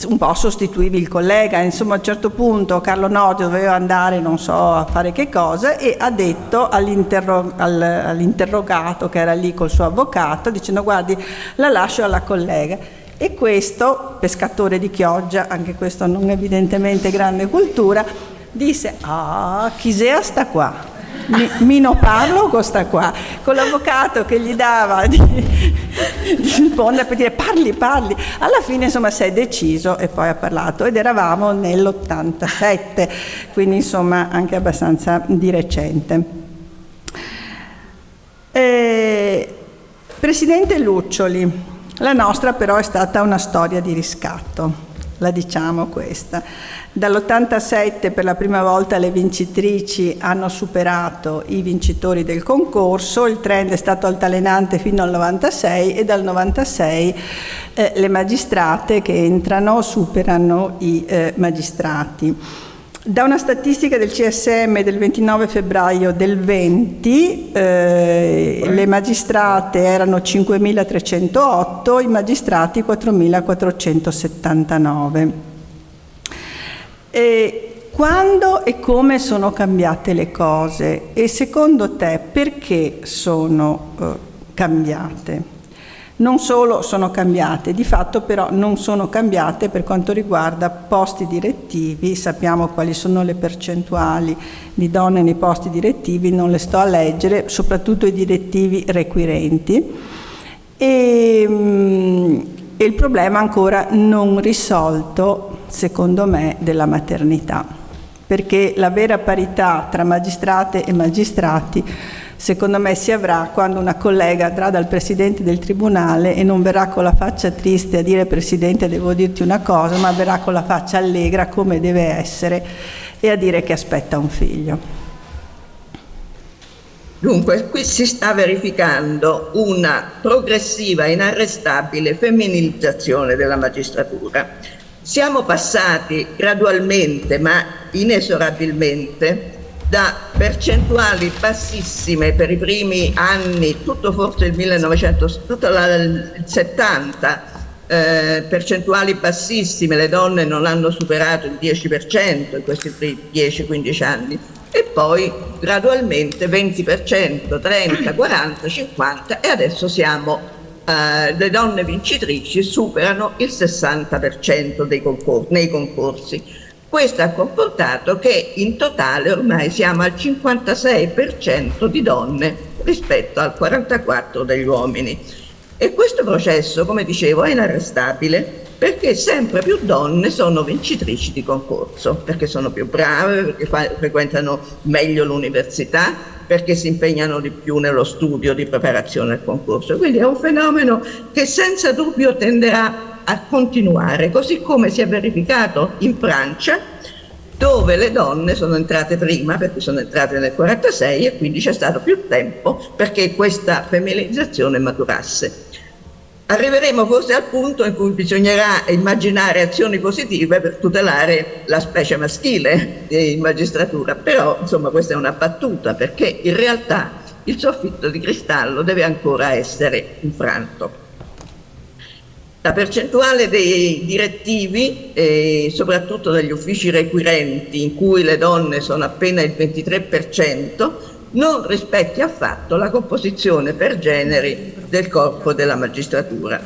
un po' sostituivi il collega, insomma a un certo punto Carlo Nordio doveva andare non so a fare che cosa e ha detto all'interrogato che era lì col suo avvocato dicendo guardi la lascio alla collega. E questo, pescatore di Chioggia, anche questo non evidentemente grande cultura, disse chi sea sta qua, mi no parlo con sta qua, con l'avvocato che gli dava di rispondere per dire parli, alla fine insomma si è deciso e poi ha parlato, ed eravamo nell'87, quindi insomma anche abbastanza di recente. Presidente Luccioli, la nostra però è stata una storia di riscatto, la diciamo questa. Dall'87 per la prima volta le vincitrici hanno superato i vincitori del concorso, il trend è stato altalenante fino al 96 e dal 96 le magistrate che entrano superano i magistrati. Da una statistica del CSM del 29 febbraio del 20, le magistrate erano 5.308, i magistrati 4.479. Quando e come sono cambiate le cose? E secondo te perché sono cambiate? Non solo sono cambiate, di fatto però non sono cambiate per quanto riguarda posti direttivi. Sappiamo quali sono le percentuali di donne nei posti direttivi, non le sto a leggere, soprattutto i direttivi requirenti. E il problema ancora non risolto, secondo me, della maternità, perché la vera parità tra magistrate e magistrati secondo me si avrà quando una collega andrà dal presidente del tribunale e non verrà con la faccia triste a dire presidente devo dirti una cosa, ma verrà con la faccia allegra come deve essere e a dire che aspetta un figlio. Dunque, qui si sta verificando una progressiva e inarrestabile femminilizzazione della magistratura. Siamo passati gradualmente ma inesorabilmente da percentuali bassissime per i primi anni, tutto forse il 1970, percentuali bassissime, le donne non hanno superato il 10% in questi 10-15 anni, e poi gradualmente 20%, 30, 40, 50 e adesso siamo, le donne vincitrici superano il 60% nei concorsi. Questo ha comportato che in totale ormai siamo al 56% di donne rispetto al 44% degli uomini. E questo processo, come dicevo, è inarrestabile perché sempre più donne sono vincitrici di concorso, perché sono più brave, perché frequentano meglio l'università, perché si impegnano di più nello studio di preparazione al concorso. Quindi è un fenomeno che senza dubbio tenderà a continuare, così come si è verificato in Francia, dove le donne sono entrate prima, perché sono entrate nel 46 e quindi c'è stato più tempo perché questa femminilizzazione maturasse. Arriveremo forse al punto in cui bisognerà immaginare azioni positive per tutelare la specie maschile in magistratura, però insomma questa è una battuta perché in realtà il soffitto di cristallo deve ancora essere infranto. La percentuale dei direttivi, soprattutto degli uffici requirenti in cui le donne sono appena il 23%, non rispecchia affatto la composizione per generi del corpo della magistratura.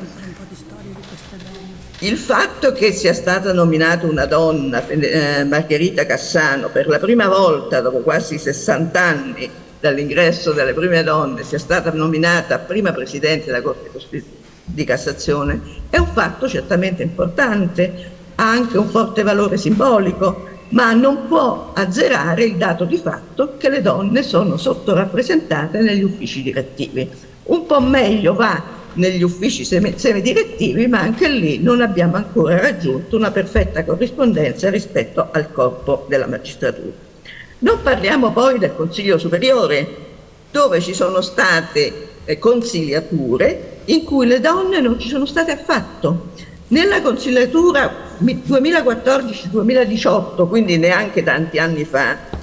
Il fatto che sia stata nominata una donna, Margherita Cassano, per la prima volta dopo quasi 60 anni dall'ingresso delle prime donne, sia stata nominata prima Presidente della Corte di Cassazione, è un fatto certamente importante, ha anche un forte valore simbolico, ma non può azzerare il dato di fatto che le donne sono sottorappresentate negli uffici direttivi. Un po' meglio va negli uffici semidirettivi, ma anche lì non abbiamo ancora raggiunto una perfetta corrispondenza rispetto al corpo della magistratura. Non parliamo poi del Consiglio Superiore, dove ci sono state consigliature in cui le donne non ci sono state affatto. Nella consigliatura 2014-2018, quindi neanche tanti anni fa,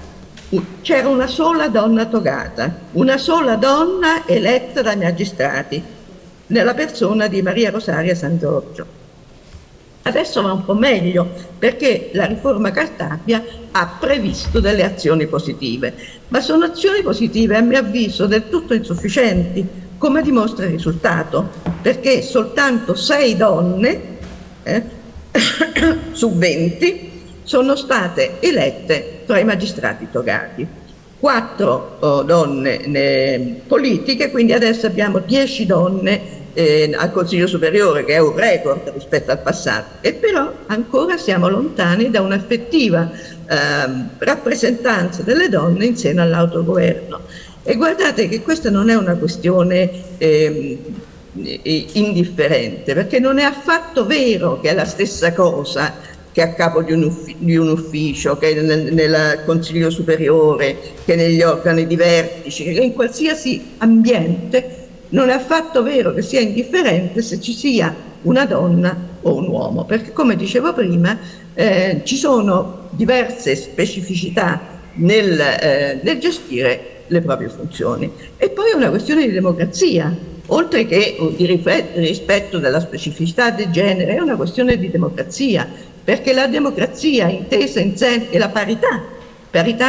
c'era una sola donna togata, una sola donna eletta dai magistrati, nella persona di Maria Rosaria San Giorgio. Adesso va un po' meglio, perché la riforma Cartabia ha previsto delle azioni positive, ma sono azioni positive a mio avviso del tutto insufficienti, come dimostra il risultato, perché soltanto 6 donne su 20 sono state elette tra i magistrati togati, 4 donne politiche, quindi adesso abbiamo 10 donne al Consiglio Superiore, che è un record rispetto al passato, e però ancora siamo lontani da un'effettiva rappresentanza delle donne in seno all'autogoverno. E guardate che questa non è una questione indifferente, perché non è affatto vero che è la stessa cosa che a capo di un ufficio, che nel Consiglio Superiore, che negli organi di vertice, che in qualsiasi ambiente. Non è affatto vero che sia indifferente se ci sia una donna o un uomo, perché come dicevo prima ci sono diverse specificità nel gestire le proprie funzioni. E poi è una questione di democrazia, oltre che di rispetto della specificità del genere, è una questione di democrazia, perché la democrazia intesa e la parità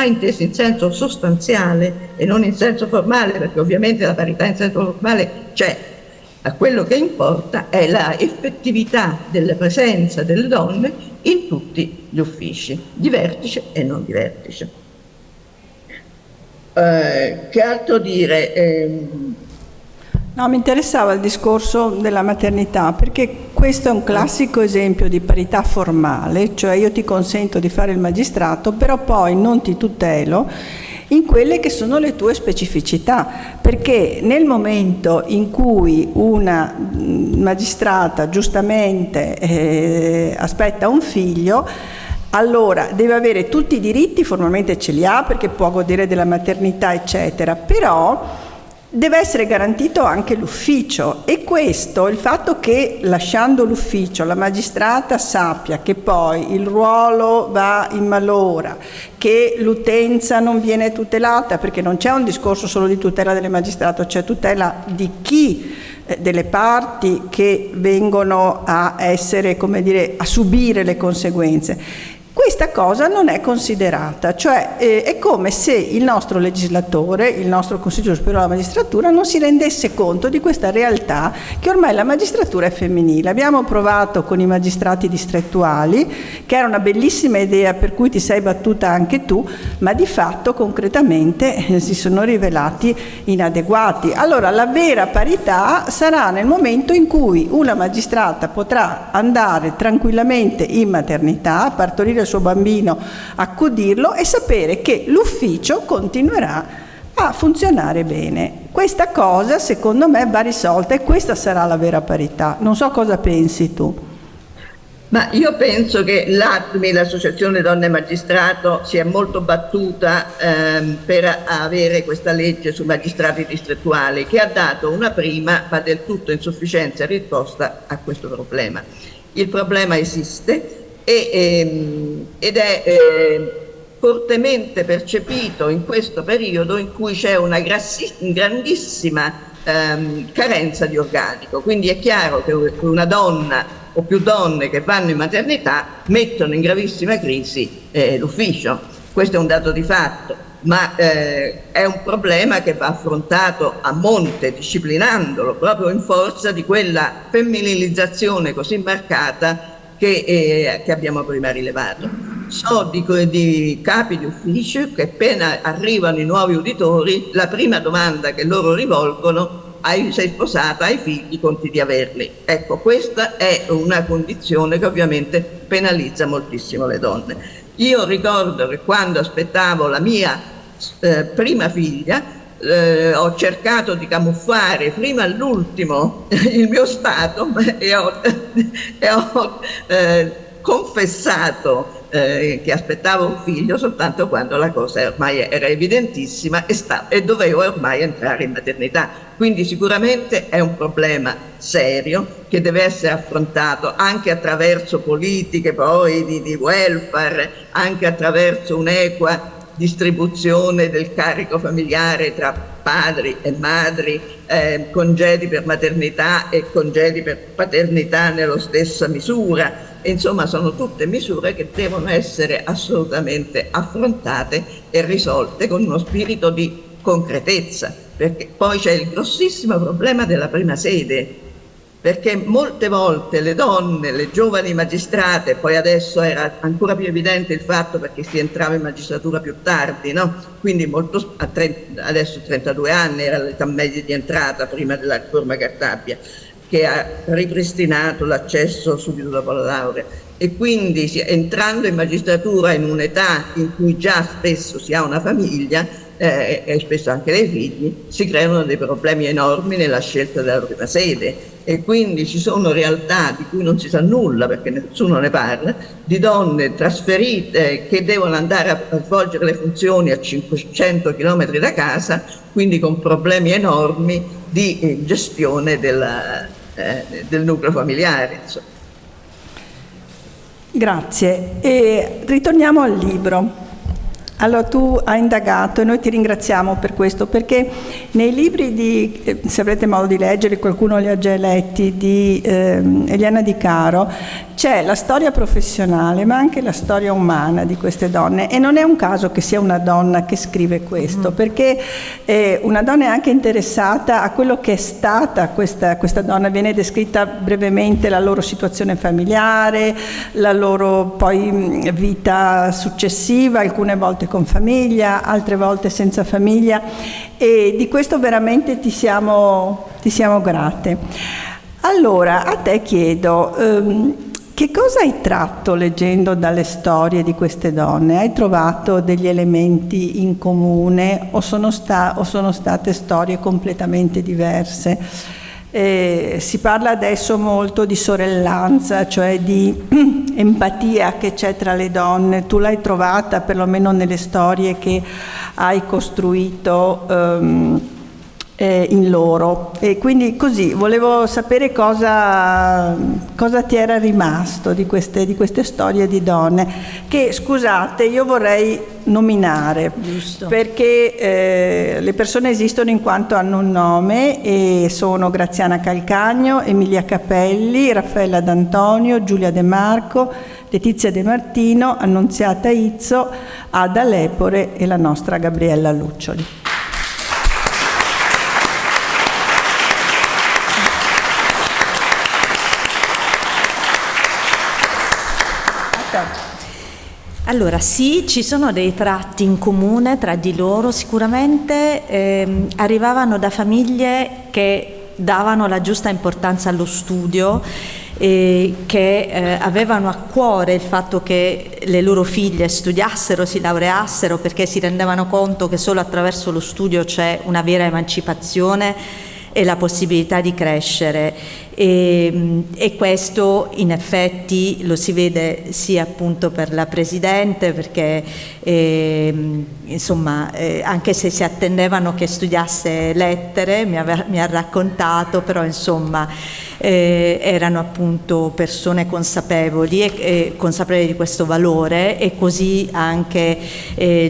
intesa in senso sostanziale e non in senso formale, perché ovviamente la parità in senso formale c'è, ma quello che importa è la effettività della presenza delle donne in tutti gli uffici, di vertice e non di vertice. Che altro dire? No, mi interessava il discorso della maternità, perché questo è un classico esempio di parità formale, cioè io ti consento di fare il magistrato, però poi non ti tutelo in quelle che sono le tue specificità, perché nel momento in cui una magistrata giustamente aspetta un figlio, allora deve avere tutti i diritti, formalmente ce li ha perché può godere della maternità eccetera, però deve essere garantito anche l'ufficio, e questo, il fatto che lasciando l'ufficio la magistrata sappia che poi il ruolo va in malora, che l'utenza non viene tutelata, perché non c'è un discorso solo di tutela del magistrato, c'è tutela di chi, delle parti che vengono a essere, come dire, a subire le conseguenze. Questa cosa non è considerata, cioè è come se il nostro legislatore, il nostro Consiglio Superiore della Magistratura non si rendesse conto di questa realtà, che ormai la magistratura è femminile. Abbiamo provato con i magistrati distrettuali, che era una bellissima idea per cui ti sei battuta anche tu, ma di fatto concretamente si sono rivelati inadeguati. Allora la vera parità sarà nel momento in cui una magistrata potrà andare tranquillamente in maternità, partorire il suo bambino, accudirlo e sapere che l'ufficio continuerà a funzionare bene. Questa cosa secondo me va risolta e questa sarà la vera parità. Non so cosa pensi tu. Ma io penso che l'ATMI, l'Associazione Donne Magistrato, si è molto battuta per avere questa legge sui magistrati distrettuali, che ha dato una prima ma del tutto insufficiente risposta a questo problema. Il problema esiste ed è fortemente percepito in questo periodo in cui c'è una grandissima carenza di organico, quindi è chiaro che una donna o più donne che vanno in maternità mettono in gravissima crisi l'ufficio. Questo è un dato di fatto, ma è un problema che va affrontato a monte, disciplinandolo proprio in forza di quella femminilizzazione così marcata che abbiamo prima rilevato. So di capi di ufficio che appena arrivano i nuovi uditori, la prima domanda che loro rivolgono: sei sposata, hai figli, conti di averli? Ecco, questa è una condizione che ovviamente penalizza moltissimo le donne. Io ricordo che quando aspettavo la mia prima figlia, ho cercato di camuffare prima all'ultimo il mio stato e ho confessato che aspettavo un figlio soltanto quando la cosa ormai era evidentissima e dovevo ormai entrare in maternità. Quindi sicuramente è un problema serio che deve essere affrontato anche attraverso politiche poi di welfare, anche attraverso un'equa distribuzione del carico familiare tra padri e madri, congedi per maternità e congedi per paternità nella stessa misura. Insomma, sono tutte misure che devono essere assolutamente affrontate e risolte con uno spirito di concretezza, perché poi c'è il grossissimo problema della prima sede, perché molte volte le donne, le giovani magistrate, poi adesso era ancora più evidente il fatto perché si entrava in magistratura più tardi, no? Quindi adesso 32 anni era l'età media di entrata prima della riforma Cartabia, che ha ripristinato l'accesso subito dopo la laurea, e quindi entrando in magistratura in un'età in cui già spesso si ha una famiglia e spesso anche dei figli, si creano dei problemi enormi nella scelta della prima sede, e quindi ci sono realtà di cui non si sa nulla perché nessuno ne parla, di donne trasferite che devono andare a svolgere le funzioni a 500 km da casa, quindi con problemi enormi di gestione del nucleo familiare, insomma. Grazie. E ritorniamo al libro. Allora, tu hai indagato e noi ti ringraziamo per questo, perché nei libri se avrete modo di leggere, qualcuno li ha già letti, di Eliana Di Caro, c'è la storia professionale ma anche la storia umana di queste donne, e non è un caso che sia una donna che scrive questo, perché una donna è anche interessata a quello che è stata questa donna. Viene descritta brevemente la loro situazione familiare, la loro poi vita successiva, alcune volte con famiglia, altre volte senza famiglia, e di questo veramente ti siamo grate. Allora, a te chiedo, che cosa hai tratto leggendo dalle storie di queste donne? Hai trovato degli elementi in comune o sono state storie completamente diverse? Si parla adesso molto di sorellanza, cioè di empatia che c'è tra le donne. Tu l'hai trovata perlomeno nelle storie che hai costruito in loro, e quindi così volevo sapere cosa ti era rimasto di queste storie di donne che, scusate, io vorrei nominare. Giusto. Perché le persone esistono in quanto hanno un nome, e sono Graziana Calcagno, Emilia Capelli, Raffaella D'Antonio, Giulia De Marco, Letizia De Martino, Annunziata Izzo, Ada Lepore e la nostra Gabriella Luccioli. Allora sì, ci sono dei tratti in comune tra di loro, sicuramente arrivavano da famiglie che davano la giusta importanza allo studio, che avevano a cuore il fatto che le loro figlie studiassero, si laureassero, perché si rendevano conto che solo attraverso lo studio c'è una vera emancipazione e la possibilità di crescere, e questo in effetti lo si vede sia appunto per la Presidente, perché insomma anche se si attendevano che studiasse lettere, mi ha raccontato, però insomma erano appunto persone consapevoli e consapevoli di questo valore, e così anche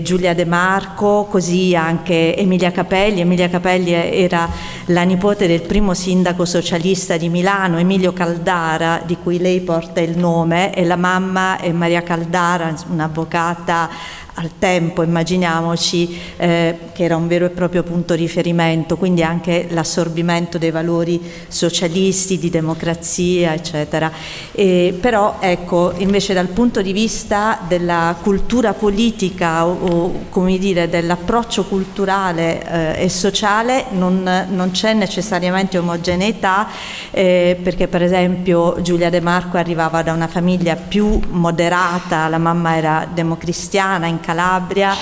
Giulia De Marco, così anche Emilia Capelli. Emilia Capelli era la nipote del primo sindaco socialista di Milano, Emilio Caldara, di cui lei porta il nome, e la mamma è Maria Caldara, un'avvocata al tempo, immaginiamoci, che era un vero e proprio punto di riferimento, quindi anche l'assorbimento dei valori socialisti, di democrazia, eccetera. Però ecco, invece dal punto di vista della cultura politica o come dire dell'approccio culturale e sociale non c'è necessariamente omogeneità, perché per esempio Giulia De Marco arrivava da una famiglia più moderata, la mamma era democristiana in Calabria,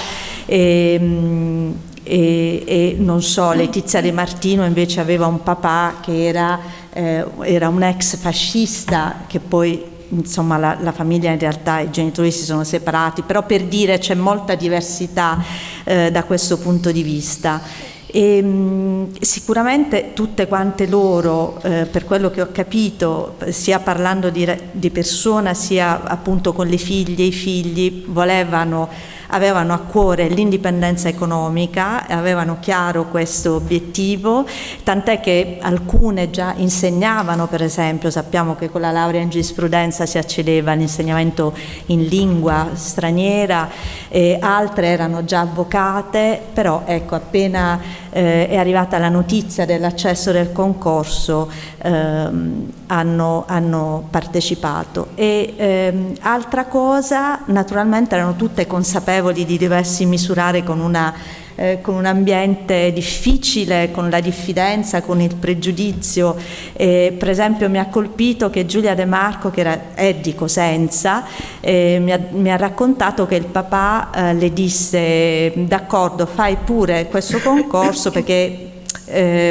e non so, Letizia De Martino invece aveva un papà che era un ex fascista, che poi insomma la famiglia, in realtà i genitori si sono separati, però per dire c'è molta diversità da questo punto di vista. E sicuramente tutte quante loro, per quello che ho capito, sia parlando di persona sia appunto con le figlie, i figli, avevano a cuore l'indipendenza economica, avevano chiaro questo obiettivo, tant'è che alcune già insegnavano, per esempio, sappiamo che con la laurea in giurisprudenza si accedeva all'insegnamento in lingua straniera, altre erano già avvocate, però ecco, appena è arrivata la notizia dell'accesso del concorso, hanno partecipato. E altra cosa, naturalmente erano tutte consapevoli di doversi misurare con un ambiente difficile, con la diffidenza, con il pregiudizio. Per esempio mi ha colpito che Giulia De Marco, che è di Cosenza, mi ha raccontato che il papà le disse: d'accordo, fai pure questo concorso, perché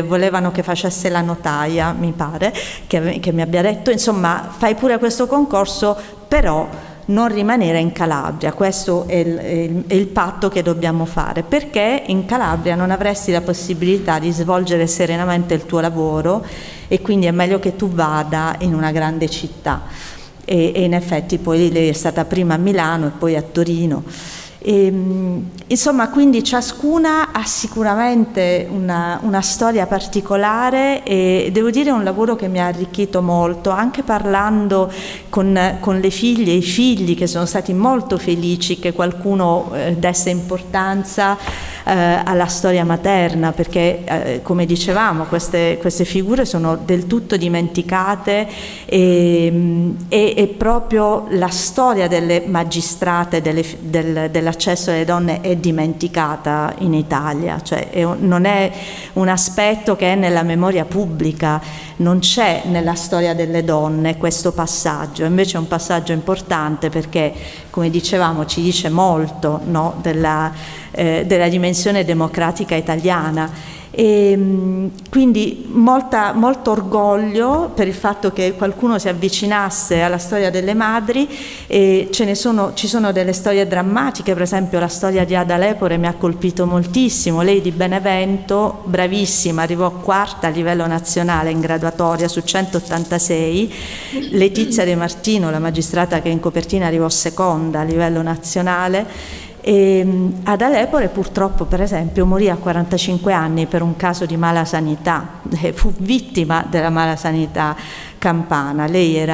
volevano che facesse la notaia, mi pare che mi abbia detto, insomma, fai pure questo concorso, però non rimanere in Calabria, questo è il patto che dobbiamo fare, perché in Calabria non avresti la possibilità di svolgere serenamente il tuo lavoro e quindi è meglio che tu vada in una grande città. E in effetti poi lei è stata prima a Milano e poi a Torino. Insomma, quindi ciascuna ha sicuramente una storia particolare e devo dire è un lavoro che mi ha arricchito molto, anche parlando con le figlie e i figli, che sono stati molto felici che qualcuno desse importanza alla storia materna, perché come dicevamo queste figure sono del tutto dimenticate e proprio la storia delle magistrate, dell'accesso alle donne è dimenticata in Italia, cioè non è un aspetto che è nella memoria pubblica, non c'è nella storia delle donne questo passaggio, invece è un passaggio importante perché, come dicevamo, ci dice molto, no, della dimensione democratica italiana. E quindi molto orgoglio per il fatto che qualcuno si avvicinasse alla storia delle madri, e ci sono delle storie drammatiche, per esempio la storia di Ada Lepore mi ha colpito moltissimo. Lei di Benevento, bravissima, arrivò quarta a livello nazionale in graduatoria su 186, Letizia De Martino, la magistrata che in copertina, arrivò seconda a livello nazionale. E Ada Lepore purtroppo, per esempio, morì a 45 anni per un caso di mala sanità, fu vittima della mala sanità campana. Lei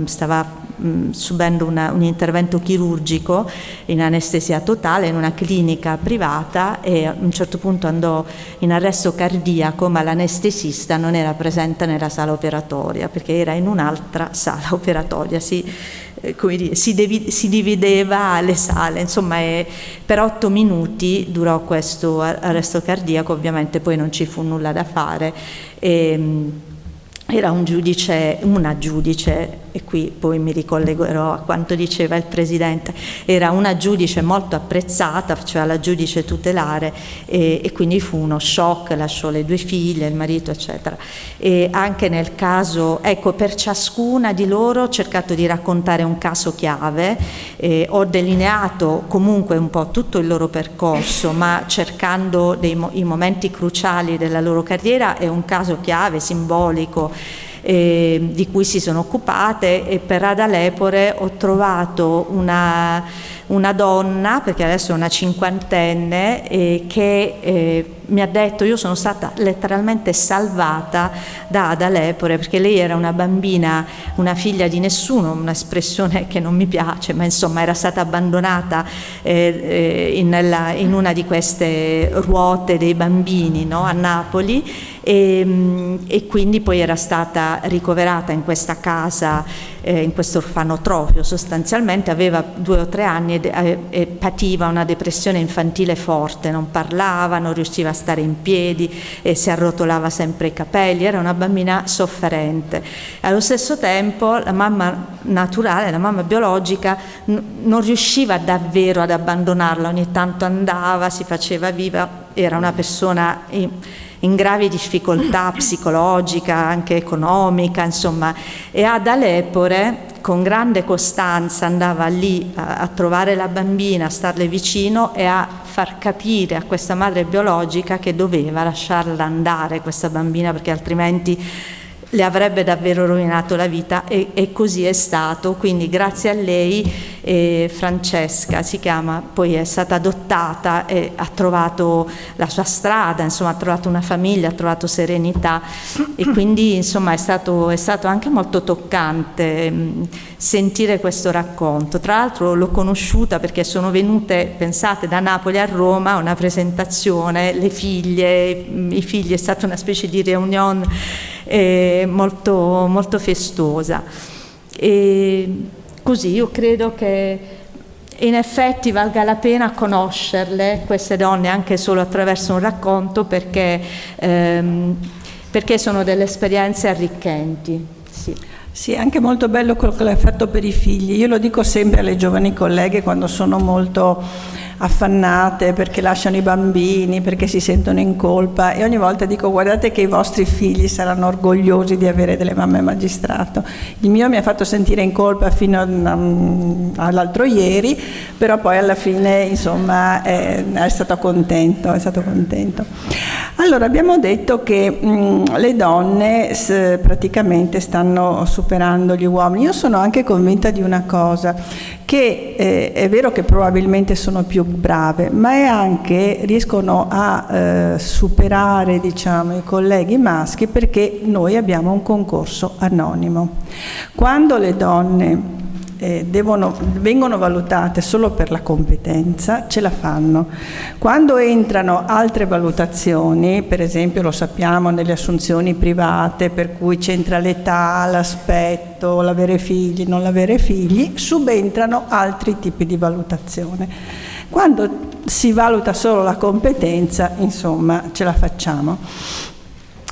stava subendo un intervento chirurgico in anestesia totale in una clinica privata e a un certo punto andò in arresto cardiaco, ma l'anestesista non era presente nella sala operatoria perché era in un'altra sala operatoria. Si divideva le sale, insomma, per 8 minuti durò questo arresto cardiaco, ovviamente poi non ci fu nulla da fare. Era una giudice, e qui poi mi ricollegherò a quanto diceva il Presidente, era una giudice molto apprezzata, faceva la giudice tutelare e quindi fu uno shock, lasciò le 2 figlie, il marito, eccetera. E anche nel caso, ecco, per ciascuna di loro ho cercato di raccontare un caso chiave, ho delineato comunque un po' tutto il loro percorso, ma cercando i momenti cruciali della loro carriera, è un caso chiave, simbolico, di cui si sono occupate. E per Ada Lepore ho trovato una donna, perché adesso è una cinquantenne, che mi ha detto: io sono stata letteralmente salvata da Ada Lepore, perché lei era una bambina, una figlia di nessuno, un'espressione che non mi piace, ma insomma era stata abbandonata in una di queste ruote dei bambini, no, a Napoli, e quindi poi era stata ricoverata in questa casa, in questo orfanotrofio sostanzialmente, aveva 2 o 3 anni e pativa una depressione infantile forte, non parlava, non riusciva a stare in piedi, si arrotolava sempre i capelli, era una bambina sofferente. Allo stesso tempo la mamma naturale, la mamma biologica, non riusciva davvero ad abbandonarla, ogni tanto andava, si faceva viva era una persona in gravi difficoltà psicologica, anche economica, insomma, e ad Alepore con grande costanza andava lì a trovare la bambina, a starle vicino e a far capire a questa madre biologica che doveva lasciarla andare questa bambina, perché altrimenti le avrebbe davvero rovinato la vita, e così è stato. Quindi grazie a lei Francesca si chiama, poi è stata adottata e ha trovato la sua strada, insomma ha trovato una famiglia, ha trovato serenità, e quindi insomma è stato anche molto toccante sentire questo racconto. Tra l'altro l'ho conosciuta perché sono venute, pensate, da Napoli a Roma a una presentazione, le figlie, i figli, è stata una specie di reunion molto, molto festosa. E così io credo che in effetti valga la pena conoscerle, queste donne, anche solo attraverso un racconto, perché sono delle esperienze arricchenti. Sì, è anche molto bello quello che l'hai fatto per i figli. Io lo dico sempre alle giovani colleghe quando sono molto affannate perché lasciano i bambini, perché si sentono in colpa, e ogni volta dico: guardate che i vostri figli saranno orgogliosi di avere delle mamme magistrato. Il mio mi ha fatto sentire in colpa fino all'altro ieri, però poi alla fine insomma è stato contento, Allora, abbiamo detto che le donne praticamente stanno superando gli uomini. Io sono anche convinta di una cosa, che è vero che probabilmente sono più brave, ma è anche riescono a superare, diciamo, i colleghi maschi, perché noi abbiamo un concorso anonimo. Quando le donne vengono valutate solo per la competenza, ce la fanno. Quando entrano altre valutazioni, per esempio lo sappiamo nelle assunzioni private, per cui c'entra l'età, l'aspetto, l'avere figli, non l'avere figli, subentrano altri tipi di valutazione. Quando si valuta solo la competenza, insomma, ce la facciamo.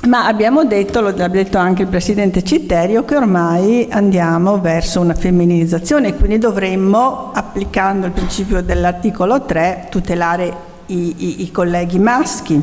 Ma abbiamo detto, lo ha detto anche il Presidente Citterio, che ormai andiamo verso una femminilizzazione, e quindi dovremmo, applicando il principio dell'articolo 3, tutelare i colleghi maschi.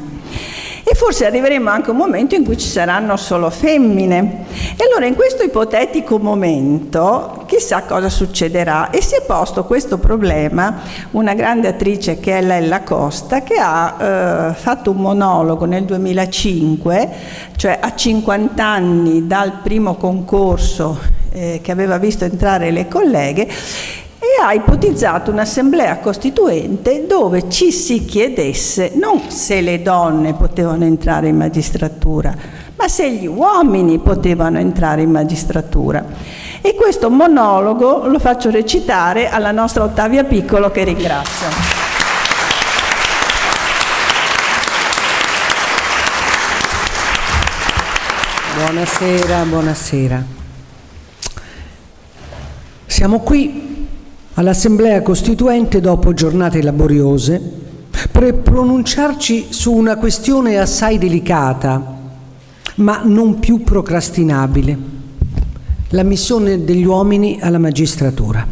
E forse arriveremo anche a un momento in cui ci saranno solo femmine. E allora in questo ipotetico momento chissà cosa succederà. E si è posto questo problema una grande attrice che è Lella Costa, che ha fatto un monologo nel 2005, cioè a 50 anni dal primo concorso che aveva visto entrare le colleghe, e ha ipotizzato un'assemblea costituente dove ci si chiedesse non se le donne potevano entrare in magistratura, ma se gli uomini potevano entrare in magistratura. E questo monologo lo faccio recitare alla nostra Ottavia Piccolo, che ringrazio. Buonasera, buonasera. Siamo qui all'Assemblea Costituente dopo giornate laboriose per pronunciarci su una questione assai delicata, ma non più procrastinabile: l'ammissione degli uomini alla magistratura.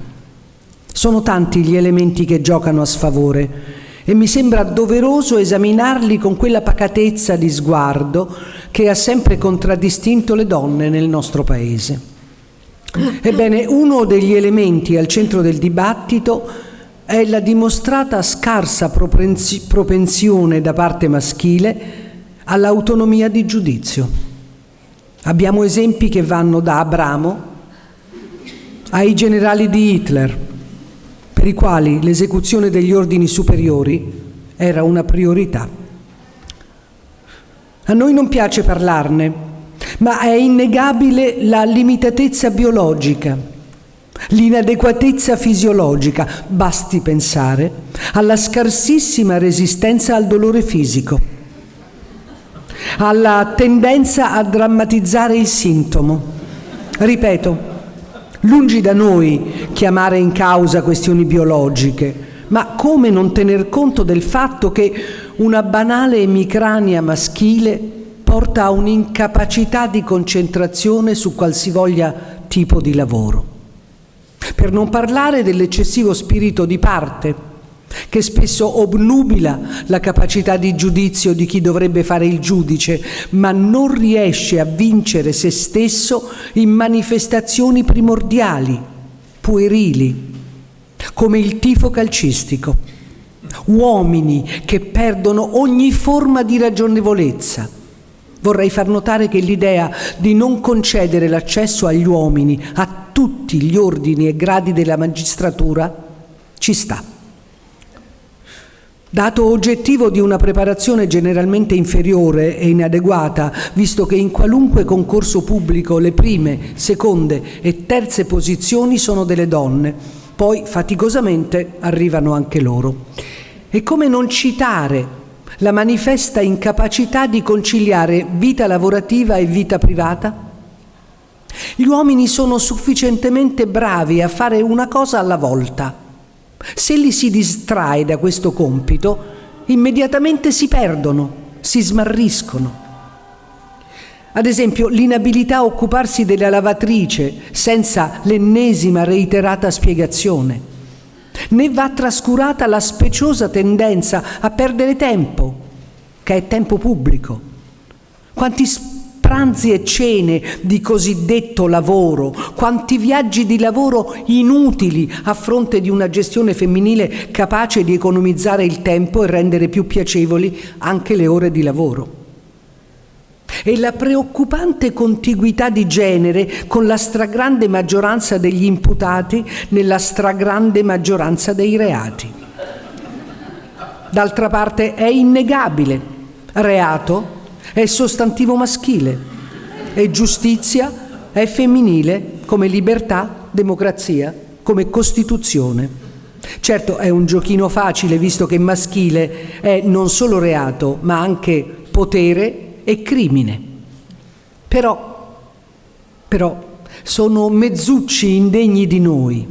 Sono tanti gli elementi che giocano a sfavore e mi sembra doveroso esaminarli con quella pacatezza di sguardo che ha sempre contraddistinto le donne nel nostro Paese. Ebbene, uno degli elementi al centro del dibattito è la dimostrata scarsa propensione da parte maschile all'autonomia di giudizio. Abbiamo esempi che vanno da Abramo ai generali di Hitler, per i quali l'esecuzione degli ordini superiori era una priorità. A noi non piace parlarne, ma è innegabile la limitatezza biologica, l'inadeguatezza fisiologica. Basti pensare alla scarsissima resistenza al dolore fisico, alla tendenza a drammatizzare il sintomo. Ripeto, lungi da noi chiamare in causa questioni biologiche, ma come non tener conto del fatto che una banale emicrania maschile porta a un'incapacità di concentrazione su qualsivoglia tipo di lavoro. Per non parlare dell'eccessivo spirito di parte che spesso obnubila la capacità di giudizio di chi dovrebbe fare il giudice, ma non riesce a vincere se stesso in manifestazioni primordiali, puerili, come il tifo calcistico. Uomini che perdono ogni forma di ragionevolezza. Vorrei far notare che l'idea di non concedere l'accesso agli uomini a tutti gli ordini e gradi della magistratura ci sta. Dato oggettivo di una preparazione generalmente inferiore e inadeguata, visto che in qualunque concorso pubblico le prime, seconde e terze posizioni sono delle donne, poi faticosamente arrivano anche loro. E come non citare la manifesta incapacità di conciliare vita lavorativa e vita privata? Gli uomini sono sufficientemente bravi a fare una cosa alla volta. Se li si distrae da questo compito, immediatamente si perdono, si smarriscono. Ad esempio, l'inabilità a occuparsi della lavatrice senza l'ennesima reiterata spiegazione. Ne va trascurata la speciosa tendenza a perdere tempo, che è tempo pubblico. Quanti pranzi e cene di cosiddetto lavoro, quanti viaggi di lavoro inutili a fronte di una gestione femminile capace di economizzare il tempo e rendere più piacevoli anche le ore di lavoro. E la preoccupante contiguità di genere con la stragrande maggioranza degli imputati nella stragrande maggioranza dei reati. D'altra parte è innegabile: reato è sostantivo maschile e giustizia è femminile, come libertà, democrazia, come Costituzione. Certo, è un giochino facile, visto che maschile è non solo reato, ma anche potere e crimine. Però sono mezzucci indegni di noi.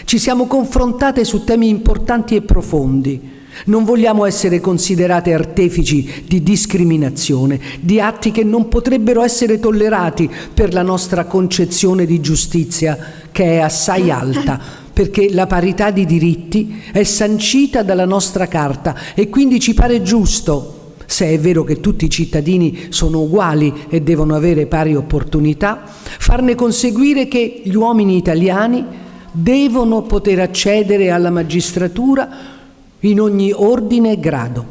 Ci siamo confrontate su temi importanti e profondi. Non vogliamo essere considerate artefici di discriminazione, di atti che non potrebbero essere tollerati per la nostra concezione di giustizia, che è assai alta, perché la parità di diritti è sancita dalla nostra Carta e quindi ci pare giusto, se è vero che tutti i cittadini sono uguali e devono avere pari opportunità, farne conseguire che gli uomini italiani devono poter accedere alla magistratura in ogni ordine e grado.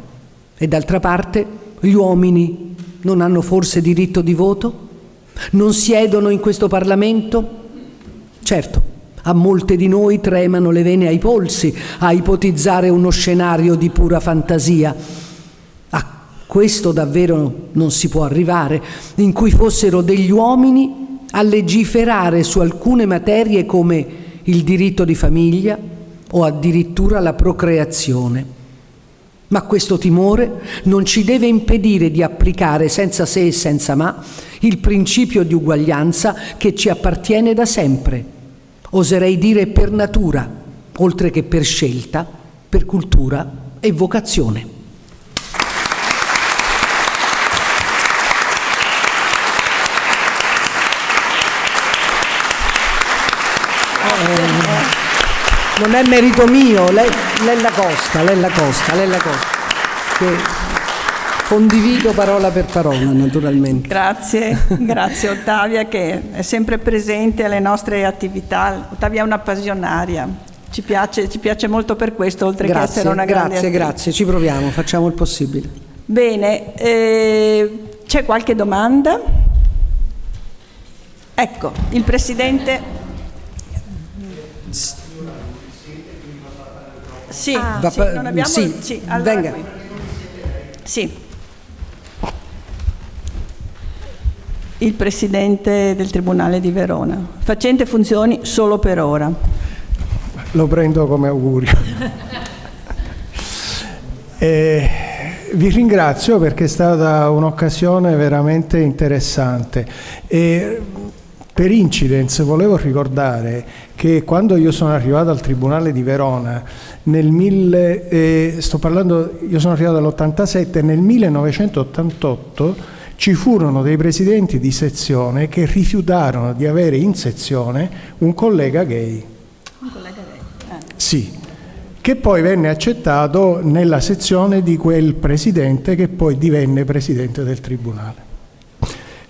E d'altra parte, gli uomini non hanno forse diritto di voto? Non siedono in questo Parlamento? Certo, a molte di noi tremano le vene ai polsi a ipotizzare uno scenario di pura fantasia. A questo davvero non si può arrivare, in cui fossero degli uomini a legiferare su alcune materie come il diritto di famiglia o addirittura la procreazione. Ma questo timore non ci deve impedire di applicare senza se e senza ma il principio di uguaglianza che ci appartiene da sempre, oserei dire per natura, oltre che per scelta, per cultura e vocazione. Non è merito mio, lei la Costa, che condivido parola per parola, naturalmente. Grazie Ottavia, che è sempre presente alle nostre attività. Ottavia è una passionaria, ci piace molto per questo, oltre che essere una grande attrice. Grazie, ci proviamo, facciamo il possibile. Bene, c'è qualche domanda? Ecco, il Presidente... Sì, non abbiamo... Sì, allora venga. Qui. Sì. Il Presidente del Tribunale di Verona, facente funzioni solo per ora. Lo prendo come augurio. Vi ringrazio perché è stata un'occasione veramente interessante. Per incidence volevo ricordare che quando io sono arrivato al Tribunale di Verona io sono arrivato all'87, nel 1988 ci furono dei presidenti di sezione che rifiutarono di avere in sezione un collega gay. Un collega gay? Sì, che poi venne accettato nella sezione di quel presidente che poi divenne presidente del tribunale.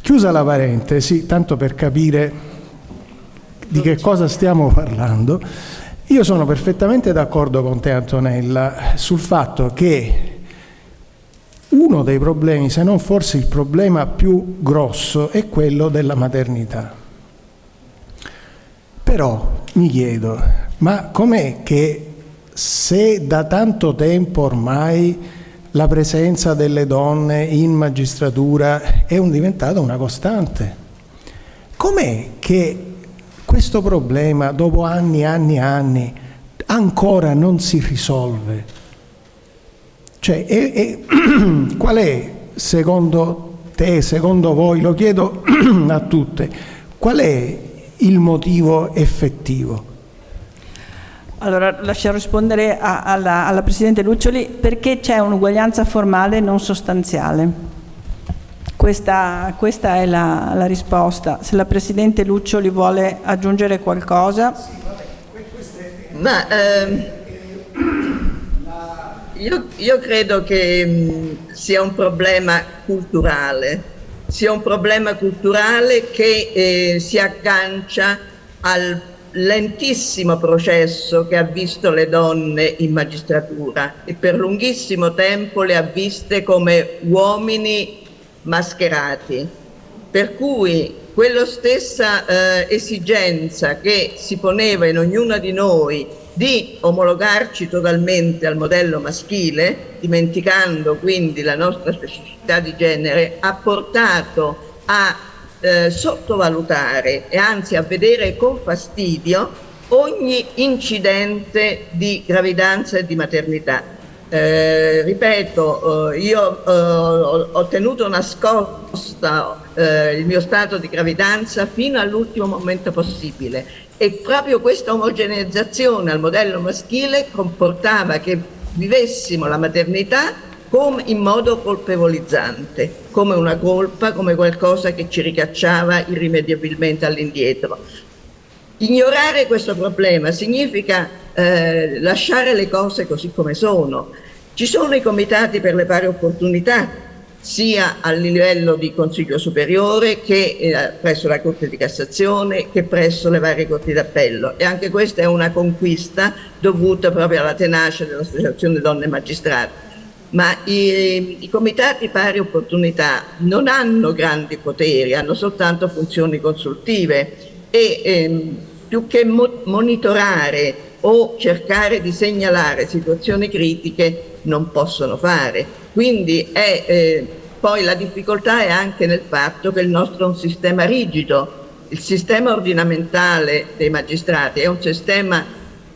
Chiusa la parentesi, tanto per capire di che cosa stiamo parlando, io sono perfettamente d'accordo con te, Antonella, sul fatto che uno dei problemi, se non forse il problema più grosso, è quello della maternità. Però mi chiedo, ma com'è che se da tanto tempo ormai la presenza delle donne in magistratura è diventata una costante, com'è che questo problema dopo anni e anni e anni ancora non si risolve? Cioè, qual è, secondo te, secondo voi, lo chiedo a tutte, qual è il motivo effettivo? Allora, lascio rispondere alla Presidente Luccioli, perché c'è un'uguaglianza formale non sostanziale. Questa è la risposta. Se la Presidente Luccioli vuole aggiungere qualcosa. Ma io credo che sia un problema culturale, che si aggancia al lentissimo processo che ha visto le donne in magistratura e per lunghissimo tempo le ha viste come uomini mascherati, per cui quella stessa esigenza che si poneva in ognuna di noi di omologarci totalmente al modello maschile, dimenticando quindi la nostra specificità di genere, ha portato a sottovalutare e anzi a vedere con fastidio ogni incidente di gravidanza e di maternità. Ripeto, io ho tenuto nascosta il mio stato di gravidanza fino all'ultimo momento possibile e proprio questa omogeneizzazione al modello maschile comportava che vivessimo la maternità in modo colpevolizzante, come una colpa, come qualcosa che ci ricacciava irrimediabilmente all'indietro. Ignorare questo problema significa lasciare le cose così come sono. Ci sono i comitati per le pari opportunità, sia a livello di Consiglio Superiore che presso la Corte di Cassazione che presso le varie Corti d'Appello, e anche questa è una conquista dovuta proprio alla tenacia dell'Associazione Donne Magistrati. Ma i comitati pari opportunità non hanno grandi poteri, hanno soltanto funzioni consultive e più che monitorare o cercare di segnalare situazioni critiche non possono fare. Quindi poi la difficoltà è anche nel fatto che il nostro è un sistema rigido, il sistema ordinamentale dei magistrati è un sistema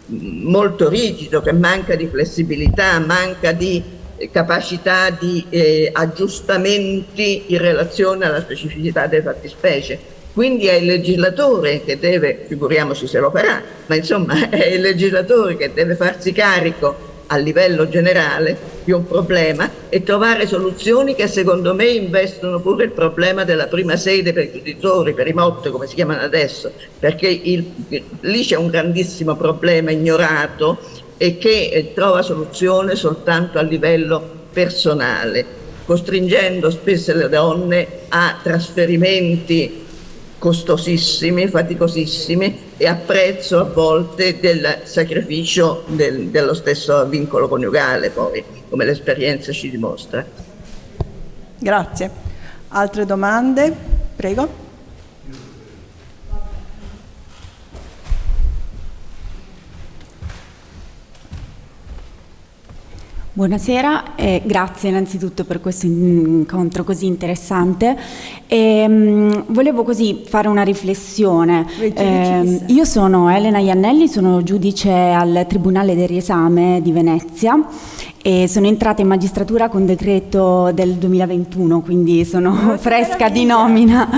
molto rigido che manca di flessibilità, manca di capacità di aggiustamenti in relazione alla specificità delle fattispecie. Quindi è il legislatore che deve, figuriamoci se lo farà, ma insomma è il legislatore che deve farsi carico a livello generale di un problema e trovare soluzioni che secondo me investono pure il problema della prima sede per i giudiziori, per i MOT come si chiamano adesso, perché lì c'è un grandissimo problema ignorato e che trova soluzione soltanto a livello personale, costringendo spesso le donne a trasferimenti costosissimi, faticosissimi e a prezzo a volte del sacrificio dello stesso vincolo coniugale, poi, come l'esperienza ci dimostra. Grazie. Altre domande? Prego. Buonasera e grazie innanzitutto per questo incontro così interessante. Volevo così fare una riflessione. Io sono Elena Iannelli, sono giudice al Tribunale del Riesame di Venezia e sono entrata in magistratura con decreto del 2021, quindi sono fresca di nomina.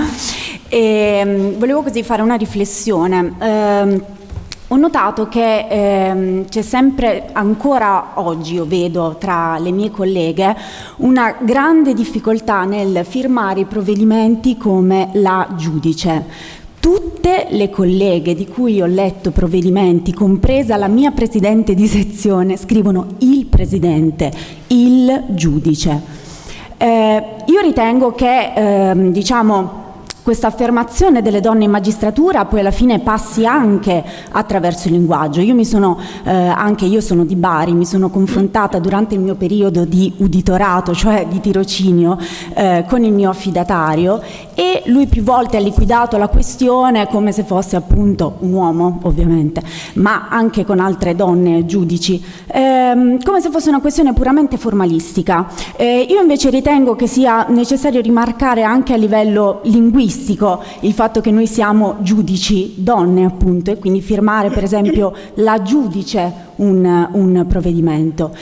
Volevo così fare una riflessione. Ho notato che c'è sempre, ancora oggi io vedo tra le mie colleghe, una grande difficoltà nel firmare i provvedimenti come la giudice. Tutte tutte le colleghe di cui ho letto provvedimenti, compresa la mia presidente di sezione, scrivono il presidente, il giudice. Io ritengo che, questa affermazione delle donne in magistratura poi alla fine passi anche attraverso il linguaggio. Anche io sono di Bari, mi sono confrontata durante il mio periodo di uditorato, cioè di tirocinio, con il mio affidatario, e lui più volte ha liquidato la questione come se fosse appunto un uomo, ovviamente, ma anche con altre donne giudici, come se fosse una questione puramente formalistica. Io invece ritengo che sia necessario rimarcare anche a livello linguistico il fatto che noi siamo giudici donne, appunto, e quindi firmare per esempio la giudice un provvedimento.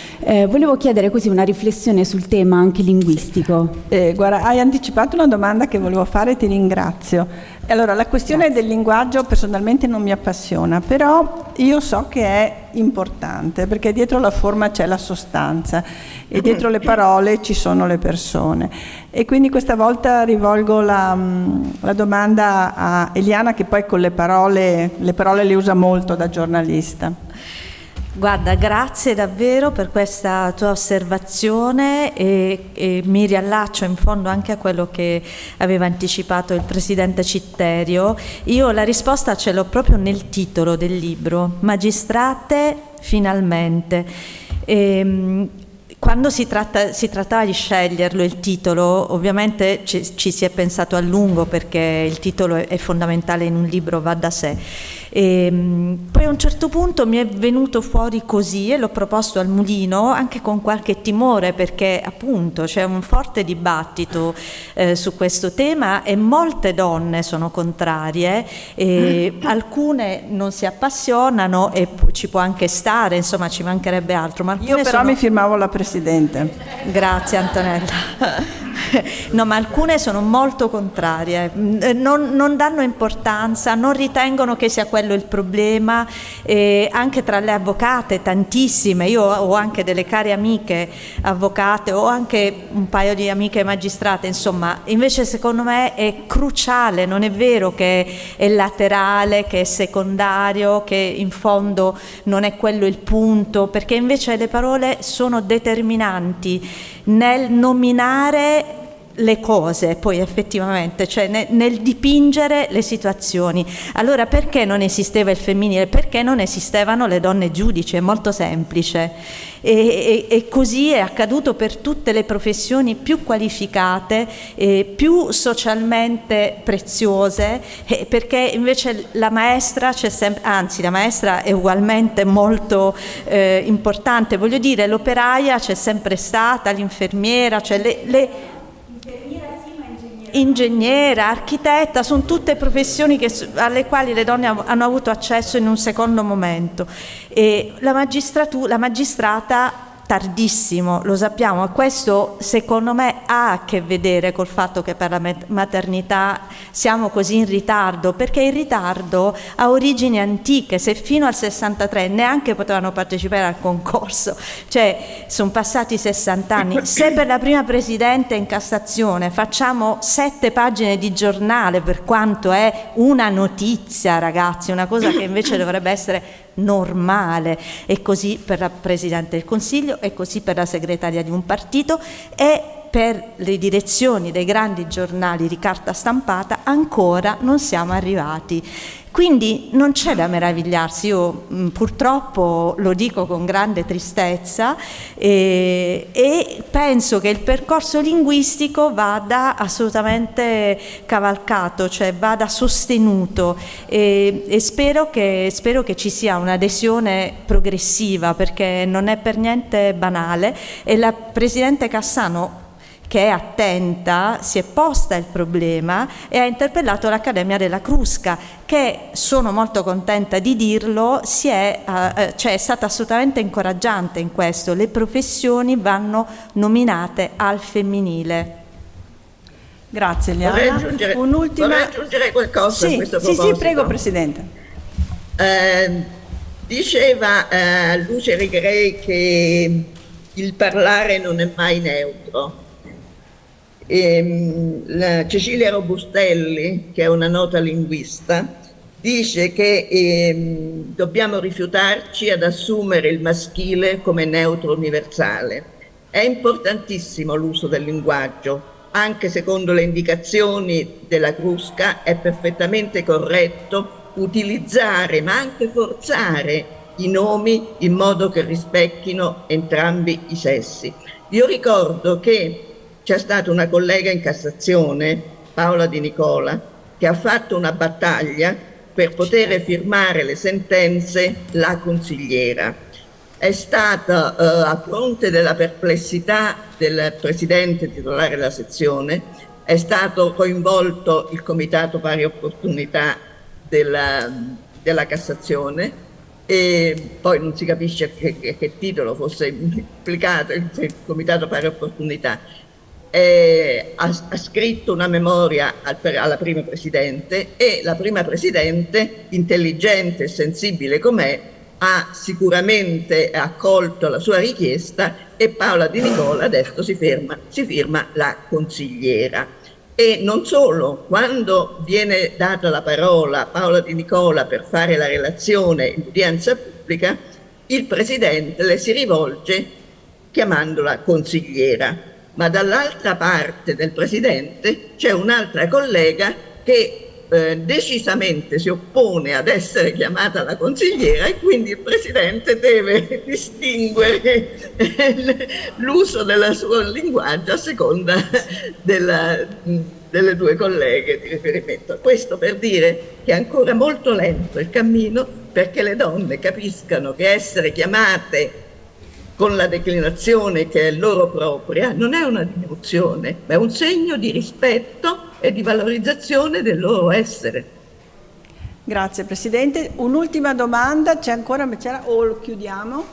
Volevo chiedere così una riflessione sul tema anche linguistico. Guarda, hai anticipato una domanda che volevo fare, ti ringrazio. Allora, la questione del linguaggio personalmente non mi appassiona, però io so che è importante, perché dietro la forma c'è la sostanza e dietro le parole ci sono le persone. E quindi questa volta rivolgo la domanda a Eliana, che poi con le parole le usa molto da giornalista. Guarda, grazie davvero per questa tua osservazione e mi riallaccio in fondo anche a quello che aveva anticipato il presidente Citterio. Io la risposta ce l'ho proprio nel titolo del libro, Magistrate finalmente. Quando si trattava di sceglierlo il titolo, ovviamente ci si è pensato a lungo, perché il titolo è fondamentale in un libro, va da sé. Poi a un certo punto mi è venuto fuori così e l'ho proposto al Mulino, anche con qualche timore, perché appunto c'è un forte dibattito su questo tema e molte donne sono contrarie, alcune non si appassionano e ci può anche stare, insomma ci mancherebbe altro. Ma io però mi firmavo la Presidente. Grazie Antonella. No, ma alcune sono molto contrarie, non danno importanza, non ritengono che sia quello il problema, anche tra le avvocate tantissime. Io ho anche delle care amiche avvocate, ho anche un paio di amiche magistrate, insomma, invece secondo me è cruciale, non è vero che è laterale, che è secondario, che in fondo non è quello il punto, perché invece le parole sono determinanti nel nominare le cose, poi effettivamente, cioè nel dipingere le situazioni. Allora perché non esisteva il femminile? Perché non esistevano le donne giudici? È molto semplice. E così è accaduto per tutte le professioni più qualificate, più socialmente preziose, perché invece la maestra c'è sempre, anzi la maestra è ugualmente molto importante, voglio dire, l'operaia c'è sempre stata, l'infermiera, cioè ingegnera, architetta, sono tutte professioni alle quali le donne hanno avuto accesso in un secondo momento. E la magistrata tardissimo, lo sappiamo, e questo secondo me ha a che vedere col fatto che per la maternità siamo così in ritardo, perché il ritardo ha origini antiche. Se fino al 63 neanche potevano partecipare al concorso, cioè sono passati 60 anni, se per la prima presidente in Cassazione facciamo 7 pagine di giornale, per quanto è una notizia, ragazzi, una cosa che invece dovrebbe essere normale, e così per la Presidente del Consiglio, e così per la segretaria di un partito, e per le direzioni dei grandi giornali di carta stampata ancora non siamo arrivati. Quindi non c'è da meravigliarsi, io purtroppo lo dico con grande tristezza, e penso che il percorso linguistico vada assolutamente cavalcato, cioè vada sostenuto, e spero che ci sia un'adesione progressiva, perché non è per niente banale, e la Presidente Cassano, che è attenta, si è posta il problema e ha interpellato l'Accademia della Crusca, che, sono molto contenta di dirlo, è stata assolutamente incoraggiante in questo. Le professioni vanno nominate al femminile. Grazie Eliana. Vorrei aggiungere qualcosa a questo proposito. Sì, prego Presidente. Diceva Luce Rigrei che il parlare non è mai neutro. Cecilia Robustelli, che è una nota linguista, dice che dobbiamo rifiutarci ad assumere il maschile come neutro universale. È importantissimo l'uso del linguaggio, anche secondo le indicazioni della Crusca è perfettamente corretto utilizzare ma anche forzare i nomi in modo che rispecchino entrambi i sessi. Io ricordo che c'è stata una collega in Cassazione, Paola Di Nicola, che ha fatto una battaglia per poter firmare le sentenze la consigliera. È stata, a fronte della perplessità del presidente titolare della sezione, è stato coinvolto il Comitato Pari Opportunità della Cassazione, e poi non si capisce che titolo fosse implicato il Comitato Pari Opportunità. Ha scritto una memoria alla prima Presidente, e la prima Presidente, intelligente e sensibile com'è, ha sicuramente accolto la sua richiesta, e Paola Di Nicola adesso si firma la consigliera. E non solo, quando viene data la parola a Paola Di Nicola per fare la relazione in udienza pubblica, il Presidente le si rivolge chiamandola consigliera, ma dall'altra parte del Presidente c'è un'altra collega che decisamente si oppone ad essere chiamata la consigliera, e quindi il Presidente deve distinguere l'uso del suo linguaggio a seconda delle due colleghe di riferimento. Questo per dire che è ancora molto lento il cammino perché le donne capiscano che essere chiamate con la declinazione che è loro propria non è una diminuzione, ma è un segno di rispetto e di valorizzazione del loro essere. Grazie Presidente. Un'ultima domanda, c'è ancora o chiudiamo?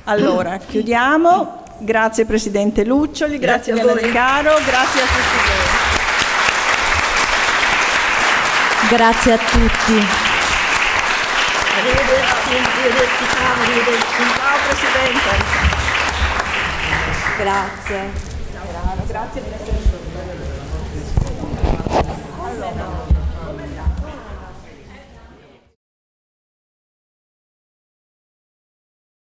Allora, chiudiamo. Grazie Presidente Luccioli, grazie a voi Caro, grazie a tutti voi. Grazie a tutti. Arrivederci, ciao Presidente. Grazie. Ciao, grazie per essere venuto.